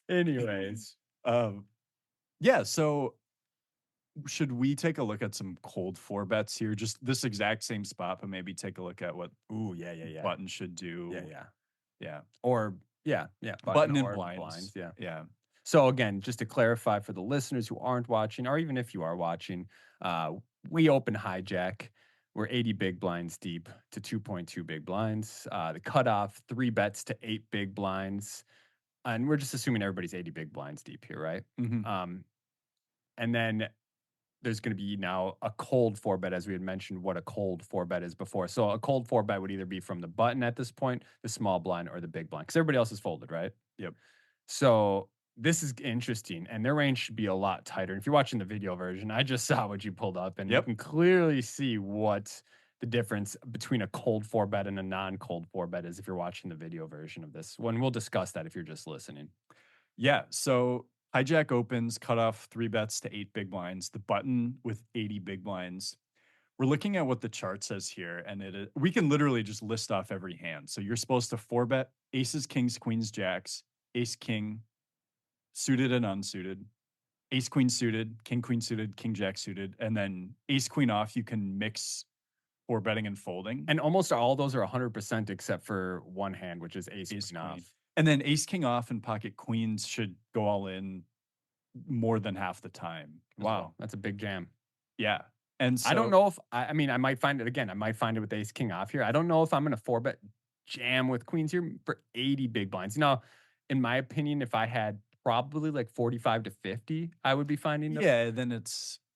Anyways. um, yeah, so should we take a look at some cold four bets here? Just this exact same spot, but maybe take a look at what Ooh, yeah, yeah, yeah. button should Yeah, do. yeah. Yeah. Or yeah, yeah, Button and or blinds. blinds, yeah. Yeah. So again, just to clarify for the listeners who aren't watching, or even if you are watching, we open hijack. We're 80 big blinds deep to 2.2 big blinds. The cutoff, 3 bets to 8 big blinds. And we're just assuming everybody's 80 big blinds deep here, right? Mhm. And then there's going to be now a cold four bet, as we had mentioned what a cold four bet is before. So a cold four bet would either be from the button at this point, the small blind, or the big blind, because everybody else is folded, right? Yep. So this is interesting, and their range should be a lot tighter. And if you're watching the video version, I just saw what you pulled up, and you Yep. can clearly see what the difference between a cold four bet and a non-cold four bet is if you're watching the video version of this. When we'll discuss that if you're just listening. Yeah. So hijack opens, cut off 3 bets to 8 big blinds, the button with 80 big blinds. We're looking at what the chart says here, and we can literally just list off every hand. So you're supposed to four bet aces, kings, queens, jacks, ace, king, suited and unsuited, ace, queen suited, king, jack suited, and then ace, queen off. You can mix four betting and folding. And almost all those are 100% except for one hand, which is ace, Ace, queen queen. off. And then ace, king off and pocket queens should go all in more than half the time. Wow, Well. that's a big jam. Yeah. And I don't so know if I mean I might find it again. I might find it with ace king off here. I don't know if I'm going to four bet jam with queens here for 80 big blinds. Now, in my opinion, if I had probably like 45 to 50, I would be finding the yeah, then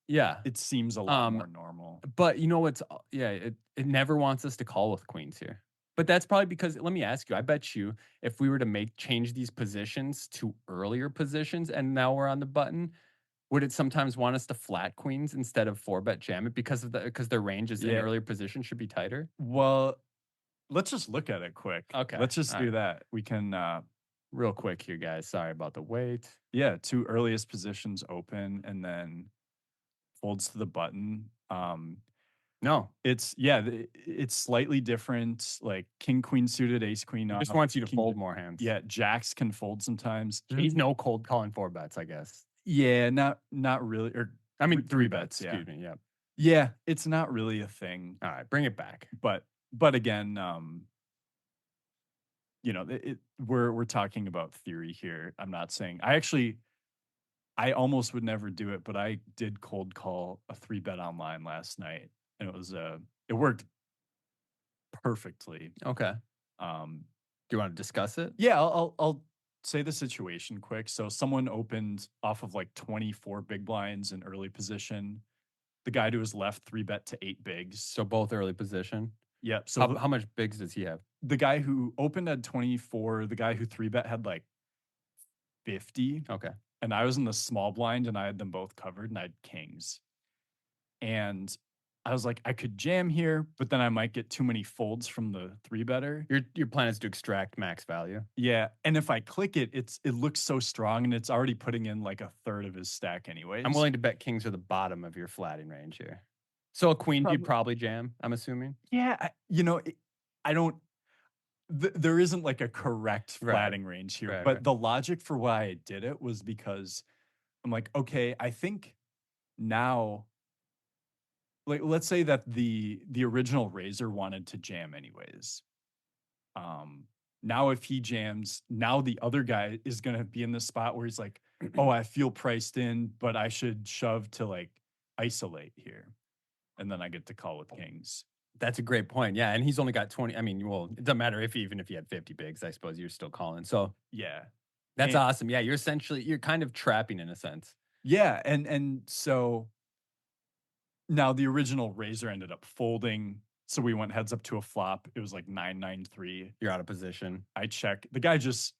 yeah. it seems a lot Um, more normal. but you know what's yeah, it never wants us to call with queens here. But that's probably because let me ask you, I bet you if we were to change these positions to earlier positions and now we're on the button, would it sometimes want us to flat queens instead of four bet jam it because their ranges in Yeah. earlier positions should be tighter? Well, let's just look at it quick. Okay. Let's just All do right. that. We can, Real quick here, guys. Sorry about the wait. yeah, 2 earliest positions open and then folds to the button. No, It's yeah, it's slightly different, like king, queen suited, ace, queen he off, just wants you to king fold more hands. yeah, jacks can fold sometimes. He's no cold calling four bets, I guess. Yeah, not really, or I mean, 3 three bets. bets, yeah. Excuse me. Yeah. Yeah, it's not really a thing, All right. Bring it back. but again, you know, we're talking about theory here. I'm not saying I almost would never do it, but I did cold call a 3 bet online last night, and it worked perfectly. Okay. Um, Do you want to discuss it? yeah, I'll say the situation quick. So someone opened off of like 24 big blinds in early position. The guy to his left 3 bet to 8 bigs. So both early position. Yep. How, So how much bigs does he have? the guy who opened had 24, the guy who 3 bet had like 50, Okay. and I was in the small blind and I had them both covered and I had kings. And I was like, I could jam here, but then I might get too many folds from the 3 better. Your plan is to extract max value. Yeah, and if I click it, it looks so strong and it's already putting in like a third of his stack anyways. I'm willing to bet kings are the bottom of your flatting range here. So a queen, you'd probably jam, I'm assuming. Yeah, I don't there isn't like a correct Right. flatting range here, Right, but right. the logic for why I did it was because I'm like, okay, I think now, like, let's say that the original Razor wanted to jam anyways. Now if he jams, now the other guy is gonna be in the spot where he's like, oh, I feel priced in, but I should shove to like isolate here, and then I get to call with kings. That's a great point. Yeah, and he's only got 20. I mean, well, it doesn't matter if even if he had 50 bigs, I suppose you're still calling. So Yeah, that's and awesome. Yeah, you're kind of trapping in a sense. yeah, and so now the original Razor ended up folding, so we went heads up to a flop. It was like 9-9-3. You're out of position. I check. The guy just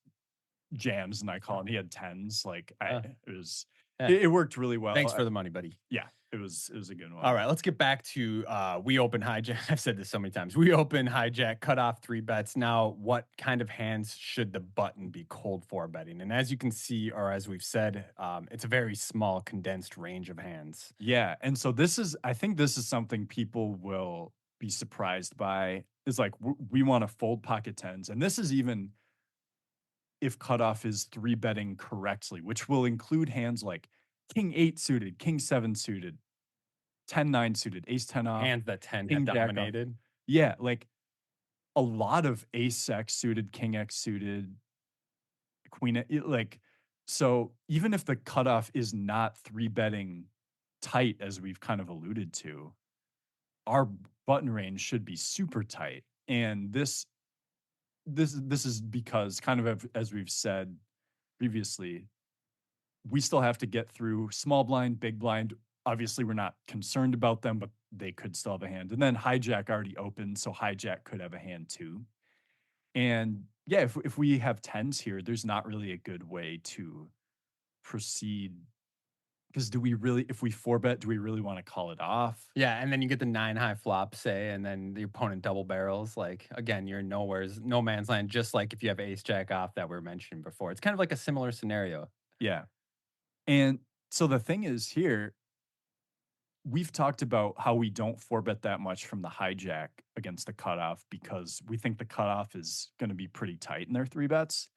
jams and I call and he had tens. Like Uh, it was yeah. it worked really well. Thanks for the money, buddy. Yeah, it was a good one. All right, let's get back to we open hijack. I've said this so many times. We open hijack, cut off 3 bets. Now, what kind of hands should the button be cold for betting? And as you can see, or as we've said, it's a very small, condensed range of hands. Yeah, and so I think this is something people will be surprised by. Is like we want to fold pocket tens, and this is even if cutoff is 3 betting correctly, which will include hands like king 8 suited, king 7 suited, 10-9 suited, ace 10 off, Hands that 10 have king jack off. dominated. Yeah, like a lot of ace X suited, king X suited, like, so even if the cutoff is not 3 betting tight, as we've kind of alluded to, our button range should be super tight. And this is because kind of as we've said previously, we still have to get through small blind, big blind. Obviously, we're not concerned about them, but they could still have a hand. And then hijack already opened, so hijack could have a hand too. And yeah, if we have tens here, there's not really a good way to proceed. Because if we 4 bet, do we really want to call it off? Yeah, and then you get the 9 high flop, say, and then the opponent double barrels. Like, again, you're no man's land, just like if you have ace jack off that we are mentioning before. It's kind of like a similar scenario. Yeah. And so the thing is here, we've talked about how we don't 4 bet that much from the hijack against the cutoff because we think the cutoff is going to be pretty tight in their 3 bets.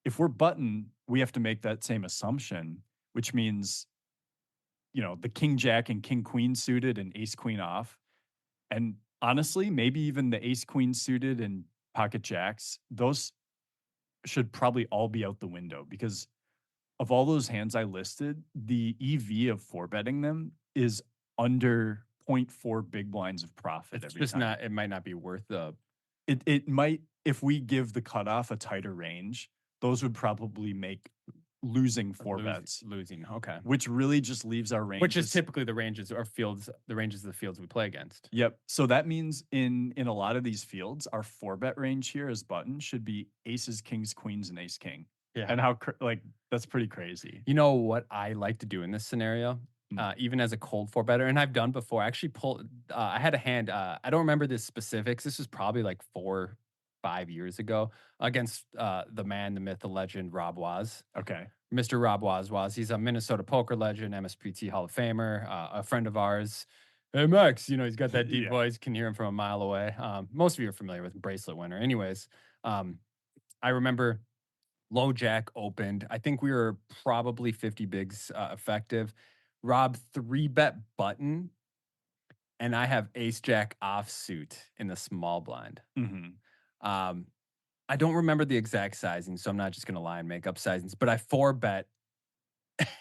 If we're button, we have to make that same assumption, which means, the king jack and king queen suited and ace queen off. And honestly, maybe even the ace queen suited and pocket jacks, those should probably all be out the window because of all those hands I listed, the EV of 4 betting them is under zero point 0.4 big blinds of profit It's every just time. not, it might not be worth the. It might, if we give the cutoff a tighter range, those would probably make losing 4 bets, Losing. Okay. which really just leaves our range. Which is typically the ranges or fields, the ranges of the fields we play against. Yep. So that means in a lot of these fields, our 4 bet range here as button should be aces, kings, queens, and ace king. Yeah. And that's pretty crazy. You know what I like to do in this scenario? Mm, even as a cold four better, and I've done before. I actually pulled. I had a hand. I don't remember the specifics. This was probably like 4, 5 years ago against the man, the myth, the legend, Rob Waz. okay. Mr. Rob Waz. He's a Minnesota poker legend, MSPT Hall of Famer, a friend of ours. Hey Max, he's got that deep Yeah. voice. Can hear him from a mile away. Most of you are familiar with Bracelet Winner. Anyways, um, I remember low jack opened. I think we were probably 50 bigs effective. Rob three bet button, and I have ace jack offsuit in the small blind. Mhm. Um, I don't remember the exact sizing, so I'm not just gonna lie and make up sizings, but I four bet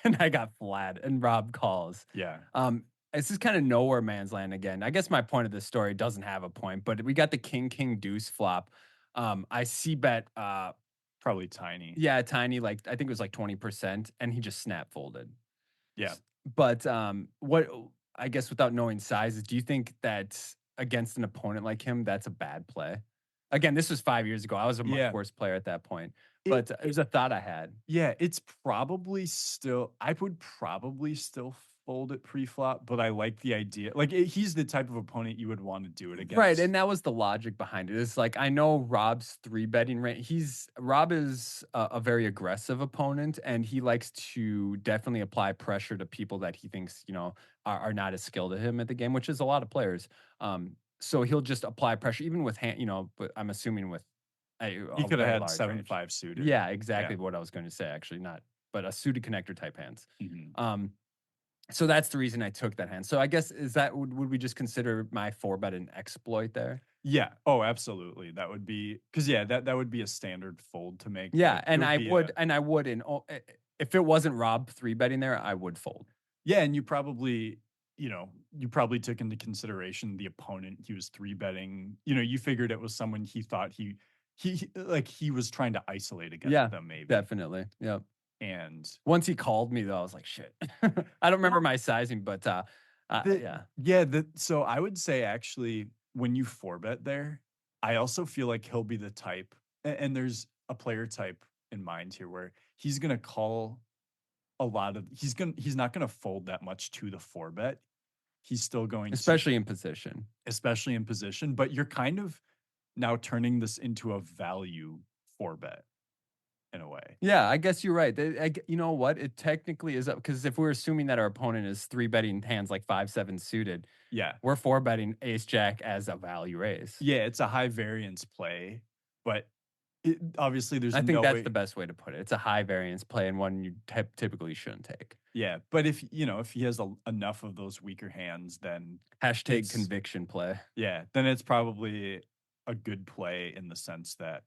and I got flat, and Rob calls. Yeah. Um, this is kind of nowhere man's land again. I guess my point of this story doesn't have a point, but we got the king deuce flop. I see bet Probably tiny. yeah, tiny, like I think it was like 20%, and he just snap folded. Yeah. But what I guess without knowing sizes, do you think that against an opponent like him, that's a bad play? Again, this was 5 years ago. I was a much Yeah. worse player at that point, It but it was a thought I had. Yeah, it's probably still I would probably still fold it pre-flop, but I like the idea. Like, he's the type of opponent you would wanna do it Right, against. and that was the logic behind it. It's like I know Rob's three betting range. Rob is a very aggressive opponent, and he likes to definitely apply pressure to people that he thinks are not as skilled as him at the game, which is a lot of players. So he'll just apply pressure, even with hand. But I'm assuming with He a coulda very had large range. 7-5 suited. Yeah, Yeah. exactly what I was going to say. Actually, not, but a suited connector type hands. Mhm. Um, so that's the reason I took that hand. So I guess is that would we just consider my four bet an exploit there? Yeah. Oh, absolutely. That would be because yeah, that would be a standard fold to make. Yeah, Like, it would be a and I would if it wasn't Rob three betting there, I would fold. yeah, and you probably took into consideration the opponent he was 3 betting. You figured it was someone he thought he was trying to isolate against Yeah, them maybe, definitely. Yep. and Once he called me though, I was like, shit. I don't remember my sizing, but The yeah. yeah, so I would say actually when you 4-bet there, I also feel like he'll be the type and there's a player type in mind here where he's gonna call a lot of he's not gonna fold that much to the 4-bet. He's still going to, Especially in position. especially in position, but you're kind of now turning this into a value 4-bet in a way. Yeah, I guess you're right. You know what? It technically is up because if we're assuming that our opponent is three betting hands like 5, 7 suited, Yeah. we're four betting ace jack as a value raise. Yeah, it's a high variance play, but obviously there's I think no that's the way. best way to put it. It's a high variance play and one you typically shouldn't take. Yeah, but if he has enough of those weaker hands, then Hashtag it's conviction play. yeah, then it's probably a good play in the sense that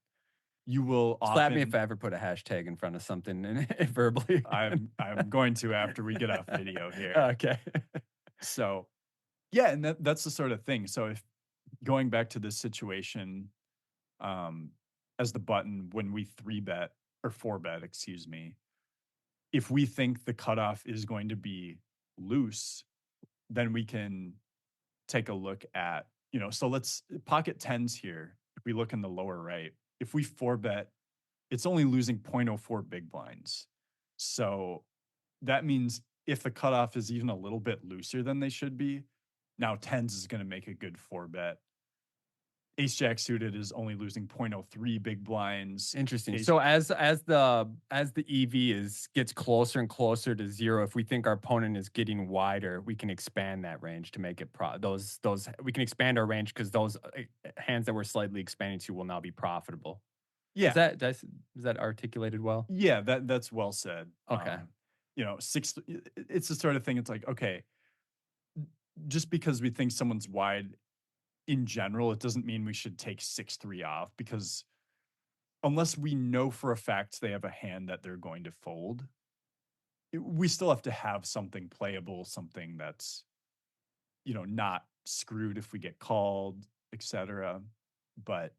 you will Slap me if often. I ever put a hashtag in front of something and verbally. I'm going to after we get off video here. Okay. So yeah, and that's the sort of thing. So if going back to this situation, um, as the button when we 3-bet or 4-bet, excuse me, if we think the cutoff is going to be loose, then we can take a look at, so let's pocket tens here. If we look in the lower right, if we 4-bet, it's only losing 0.04 big blinds. So that means if the cutoff is even a little bit looser than they should be, now tens is going to make a good 4-bet. Ace jack suited is only losing 0.03 big blinds. Interesting. Ace, So as the EV gets closer and closer to zero, if we think our opponent is getting wider, we can expand that range to make it those we can expand our range because those hands that we're slightly expanding to will now be profitable. Is yeah, is that articulated well? yeah, that's well said. Okay. It's the sort of thing. It's like, okay, just because we think someone's wide in general, it doesn't mean we should take 6-3 off because unless we know for a fact they have a hand that they're going to fold, we still have to have something playable, something that's, not screwed if we get called, etc. But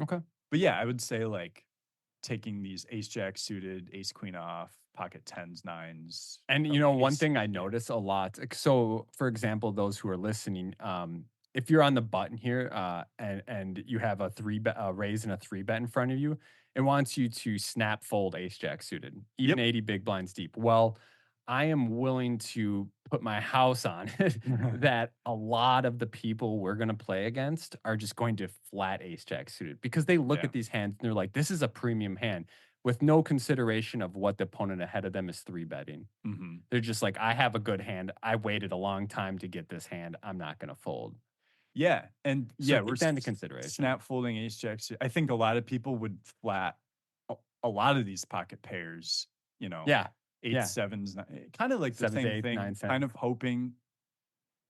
Okay. but yeah, I would say like taking these ace jack suited, ace queen off, pocket tens, nines, And one ace. thing I Yeah. notice a lot. So, for example, those who are listening, if you're on the button here, and you have a raise and a three bet in front of you, it wants you to snap fold ace jack suited, even Yep. 80 big blinds deep. Well, I am willing to put my house on it that a lot of the people we're going to play against are just going to flat ace jack suited because they look Yeah. at these hands and they're like, this is a premium hand with no consideration of what the opponent ahead of them is three betting. Mhm. They're just like, I have a good hand. I waited a long time to get this hand. I'm not going to fold. Yeah, and So yeah, we're take that into consideration. snap folding ace jacks. I think a lot of people would flat a lot of these pocket pairs, you know, Yeah. eight Yeah. sevens, kind of like the Sevens, same eights, thing, nines, kind ten. of hoping,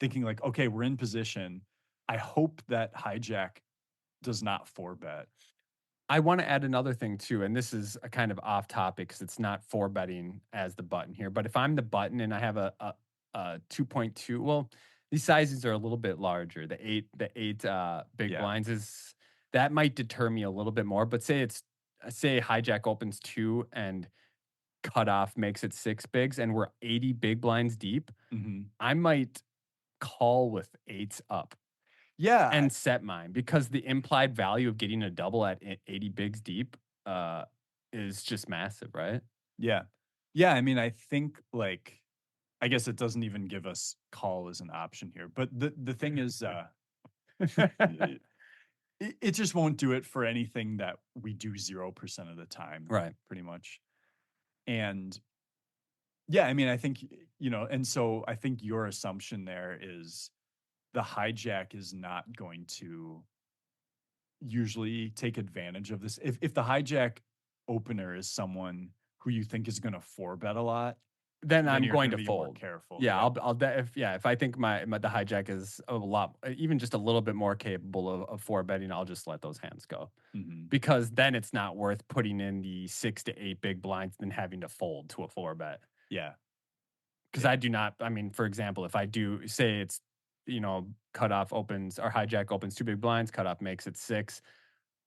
thinking like, okay, we're in position. I hope that hijack does not four bet. I wanna add another thing too, and this is a kind of off topic because it's not for betting as the button here, but if I'm the button and I have a 2.2, well, these sizes are a little bit larger. The 8 big Yeah. blinds is that might deter me a little bit more, but say hijack opens 2 and cutoff makes it 6 bigs and we're 80 big blinds deep, Mhm. I might call with 8s up Yeah, and set mine because the implied value of getting a double at 80 bigs deep, uh, is just massive, right? yeah. Yeah, I mean, I think, like I guess it doesn't even give us call as an option here, but the thing is, it it just won't do it for anything that we do 0% of the time, Right. pretty much. And yeah, I mean, I think, and so I think your assumption there is the hijack is not going to usually take advantage of this. If the hijack opener is someone who you think is gonna four bet a lot, Then then I'm you're going gonna to be more fold. careful. Yeah, Yep. I'll de if yeah, if I think my the hijack is a lot even just a little bit more capable of 4 betting, I'll just let those hands go. Mhm. Because then it's not worth putting in the 6 to 8 big blinds and having to fold to a 4 bet. Yeah. 'Cause Yeah. I do not I mean, for example, if I do say it's, cutoff opens or hijack opens 2 big blinds, cutoff makes it 6.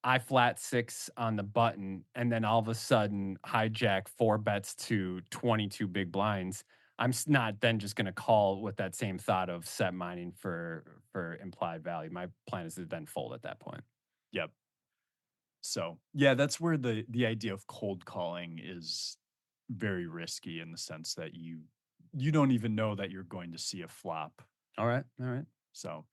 I flat 6 on the button, and then all of a sudden, hijack 4 bets to 22 big blinds. I'm not then just gonna call with that same thought of set mining for implied value. My plan is to then fold at that point. Yep. So, yeah, that's where the idea of cold calling is very risky in the sense that you don't even know that you're going to see a flop. Alright, alright. So,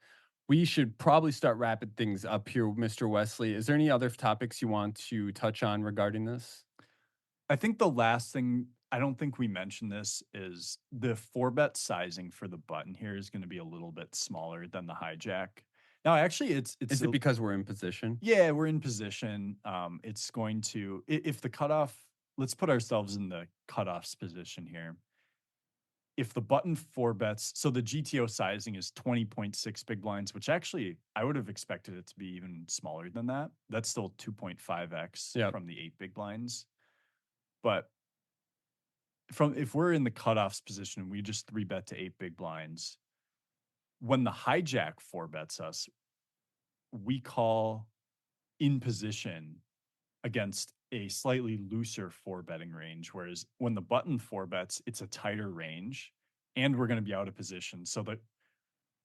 We should probably start wrapping things up here, Mr. Wesley. Is there any other topics you want to touch on regarding this? I think the last thing I don't think we mentioned this is the four bet sizing for the button here is going to be a little bit smaller than the hijack. Now, actually, it's Is it because we're in position? yeah, we're in position. It's going to if the cutoff. Let's put ourselves in the cutoff's position here. If the button four bets, so the GTO sizing is 20.6 big blinds, which actually I would have expected it to be even smaller than that. That's still 2.5x Yep. from the 8 big blinds. But from if we're in the cutoff's position, we just three bet to 8 big blinds. When the hijack four bets us, we call in position against a slightly looser four betting range. Whereas when the button four bets, it's a tighter range, and we're going to be out of position. So that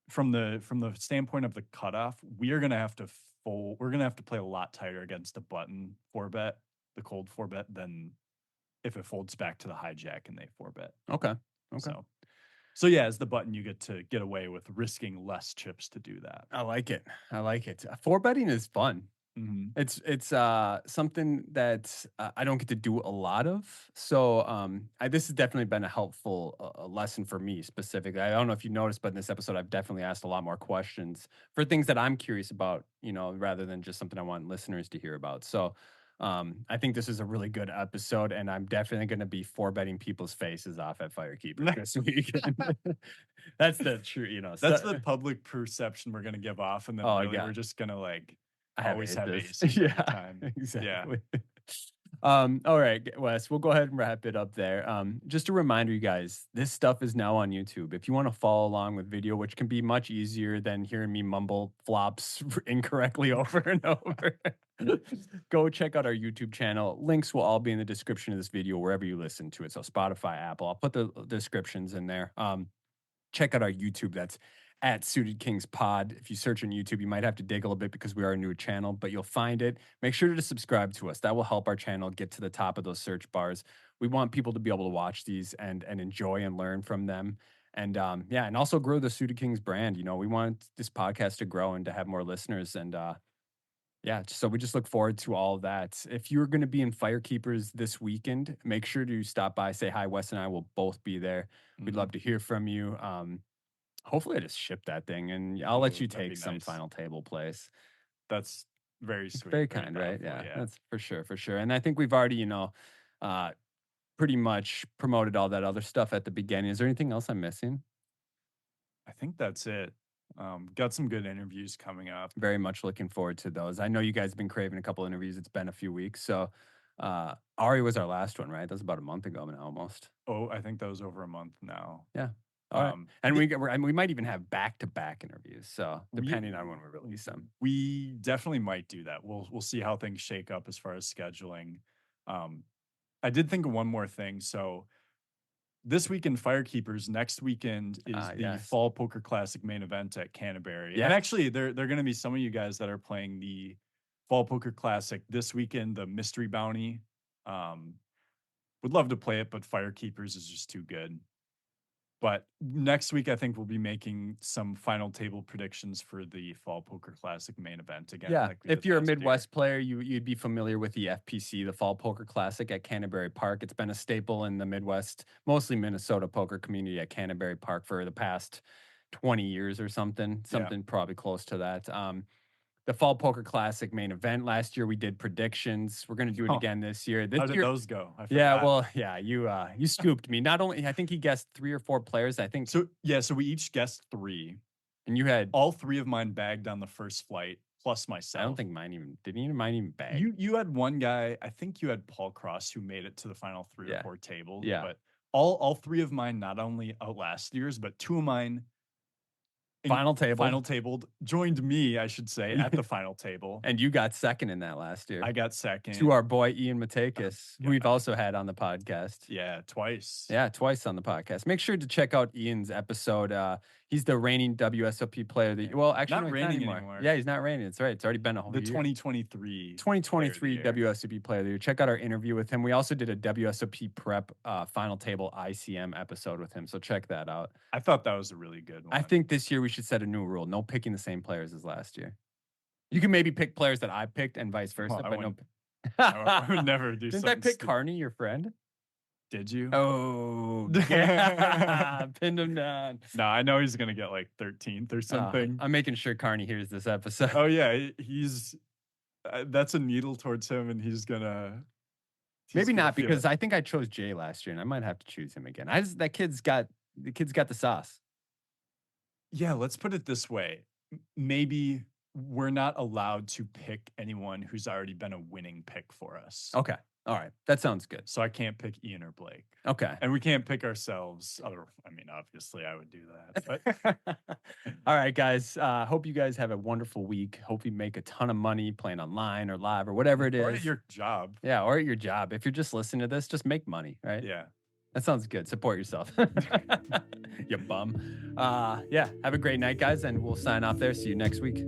from the standpoint of the cutoff, we are going to have to fold. We're going to have to play a lot tighter against the button four bet, the cold four bet, than if it folds back to the hijack and they four bet. Okay. Okay. So so yeah, as the button, you get to get away with risking less chips to do that. I like it. I like it. 4 betting is fun. Mhm. It's something that I don't get to do a lot of. So this has definitely been a helpful lesson for me specifically. I don't know if you noticed, but in this episode, I've definitely asked a lot more questions for things that I'm curious about, rather than just something I want listeners to hear about. So I think this is a really good episode, and I'm definitely going to be four betting people's faces off at Firekeeper this weekend. That's the true, That's the public perception we're gonna give off, and then oh really we're yeah. just gonna, like, I have always have aces. aces every Yeah, time. Yeah. exactly. All right, Wes, we'll go ahead and wrap it up there. Just a reminder, you guys, this stuff is now on YouTube. If you want to follow along with video, which can be much easier than hearing me mumble flops incorrectly over and over, go check out our YouTube channel. Links will all be in the description of this video, wherever you listen to it. So Spotify, Apple, I'll put the descriptions in there. Check out our YouTube. That's at Suited Kings Pod. If you search on YouTube, you might have to dig a little bit because we are a new channel, but you'll find it. Make sure to subscribe to us. That will help our channel get to the top of those search bars. We want people to be able to watch these and enjoy and learn from them. And yeah, and also grow the Suda Kings brand. We want this podcast to grow and to have more listeners. And yeah, so we just look forward to all of that. If you're going to be in Firekeepers this weekend, make sure to stop by, say hi. Wes and I will both be there. We'd Mhm. love to hear from you. Hopefully, I just ship that thing, and I'll let Ooh, you that'd be take some nice. final table place. That's very It's sweet, very very kind, right? thoughtful, Yeah, yeah. that's for sure, for sure. And I think we've already, uh, pretty much promoted all that other stuff at the beginning. Is there anything else I'm missing? I think that's it. Got some good interviews coming up. Very much looking forward to those. I know you guys have been craving a couple interviews. It's been a few weeks. So, Ari was our last one, right? That was about a month ago now, almost. Oh, I think that was over a month now. Yeah. All right. And The we might even have back to back interviews. So, we depending on when we release them. we definitely might do that. We'll see how things shake up as far as scheduling. Um, I did think of one more thing. So this weekend, Firekeepers. Next weekend is the Yes. Fall Poker Classic main event at Canterbury. And Yeah. actually, there are going to be some of you guys that are playing the Fall Poker Classic this weekend, the Mystery Bounty. Um, would love to play it, but Firekeepers is just too good. But next week, I think we'll be making some final table predictions for the Fall Poker Classic main event again, Yeah, like we if did you're a last year. Midwest player, you'd be familiar with the FPC, the Fall Poker Classic at Canterbury Park. It's been a staple in the Midwest, mostly Minnesota poker community at Canterbury Park for the past 20 years or something, Yeah. something probably close to that. The Fall Poker Classic main event last year, we did predictions. We're going to do it Huh. again this year. This How did year, those go? I yeah, forgot. well, yeah, you scooped me. Not only I think he guessed 3 or 4 players. I think, So yeah, so we each guessed 3. and you had. All 3 of mine bagged on the first flight, plus I don't myself. think mine even didn't even mine even bag. You had one guy, I think you had Paul Cross, who made it to the final 3 or Yeah. 4 tables. Yeah. But all 3 of mine not only outlast yours, but 2 of mine Final table. final tabled, joined me, I should say, at the final table. And you got second in that last year. I got second. To our boy Ian Matakis, who we've God. also had on the podcast. Yeah, twice. Yeah, twice on the podcast. Make sure to check out Ian's episode. He's the reigning WSOP player. Well, actually, Not no, he's reigning anymore. anymore. Yeah, he's not reigning. It's right. It's already been a whole The year. 2023 2023 player of the year. WSOP player of the year. Check out our interview with him. We also did a WSOP prep final table ICM episode with him. So check that out. I thought that was a really good one. I think this year we should set a new rule. No picking the same players as last year. You can maybe pick players that I picked and vice versa, Well, I but no. wouldn't- I would never do Didn't I something pick stupid. Carney, your friend? Did you? Oh, yeah. Pinned him down. No, I know he's gonna get like 13th or something. I'm making sure Carney hears this episode. Oh yeah, he's that's a needle towards him, and he's Maybe gonna not, feel because it. I think I chose Jay last year, and I might have to choose him again. The kid's got the sauce. Yeah, let's put it this way. Maybe we're not allowed to pick anyone who's already been a winning pick for us. Okay, all right, that sounds good. So I can't pick Ian or Blake. Okay, And we can't pick ourselves. I mean, obviously, I would do that. But all right, guys. Hope you guys have a wonderful week. Hope you make a ton of money playing online or live or whatever it is. or at your job. Yeah, or at your job. If you're just listening to this, just make money, right? Yeah. That sounds good. Support yourself. You bum. Yeah, have a great night, guys, and we'll sign off there. See you next week.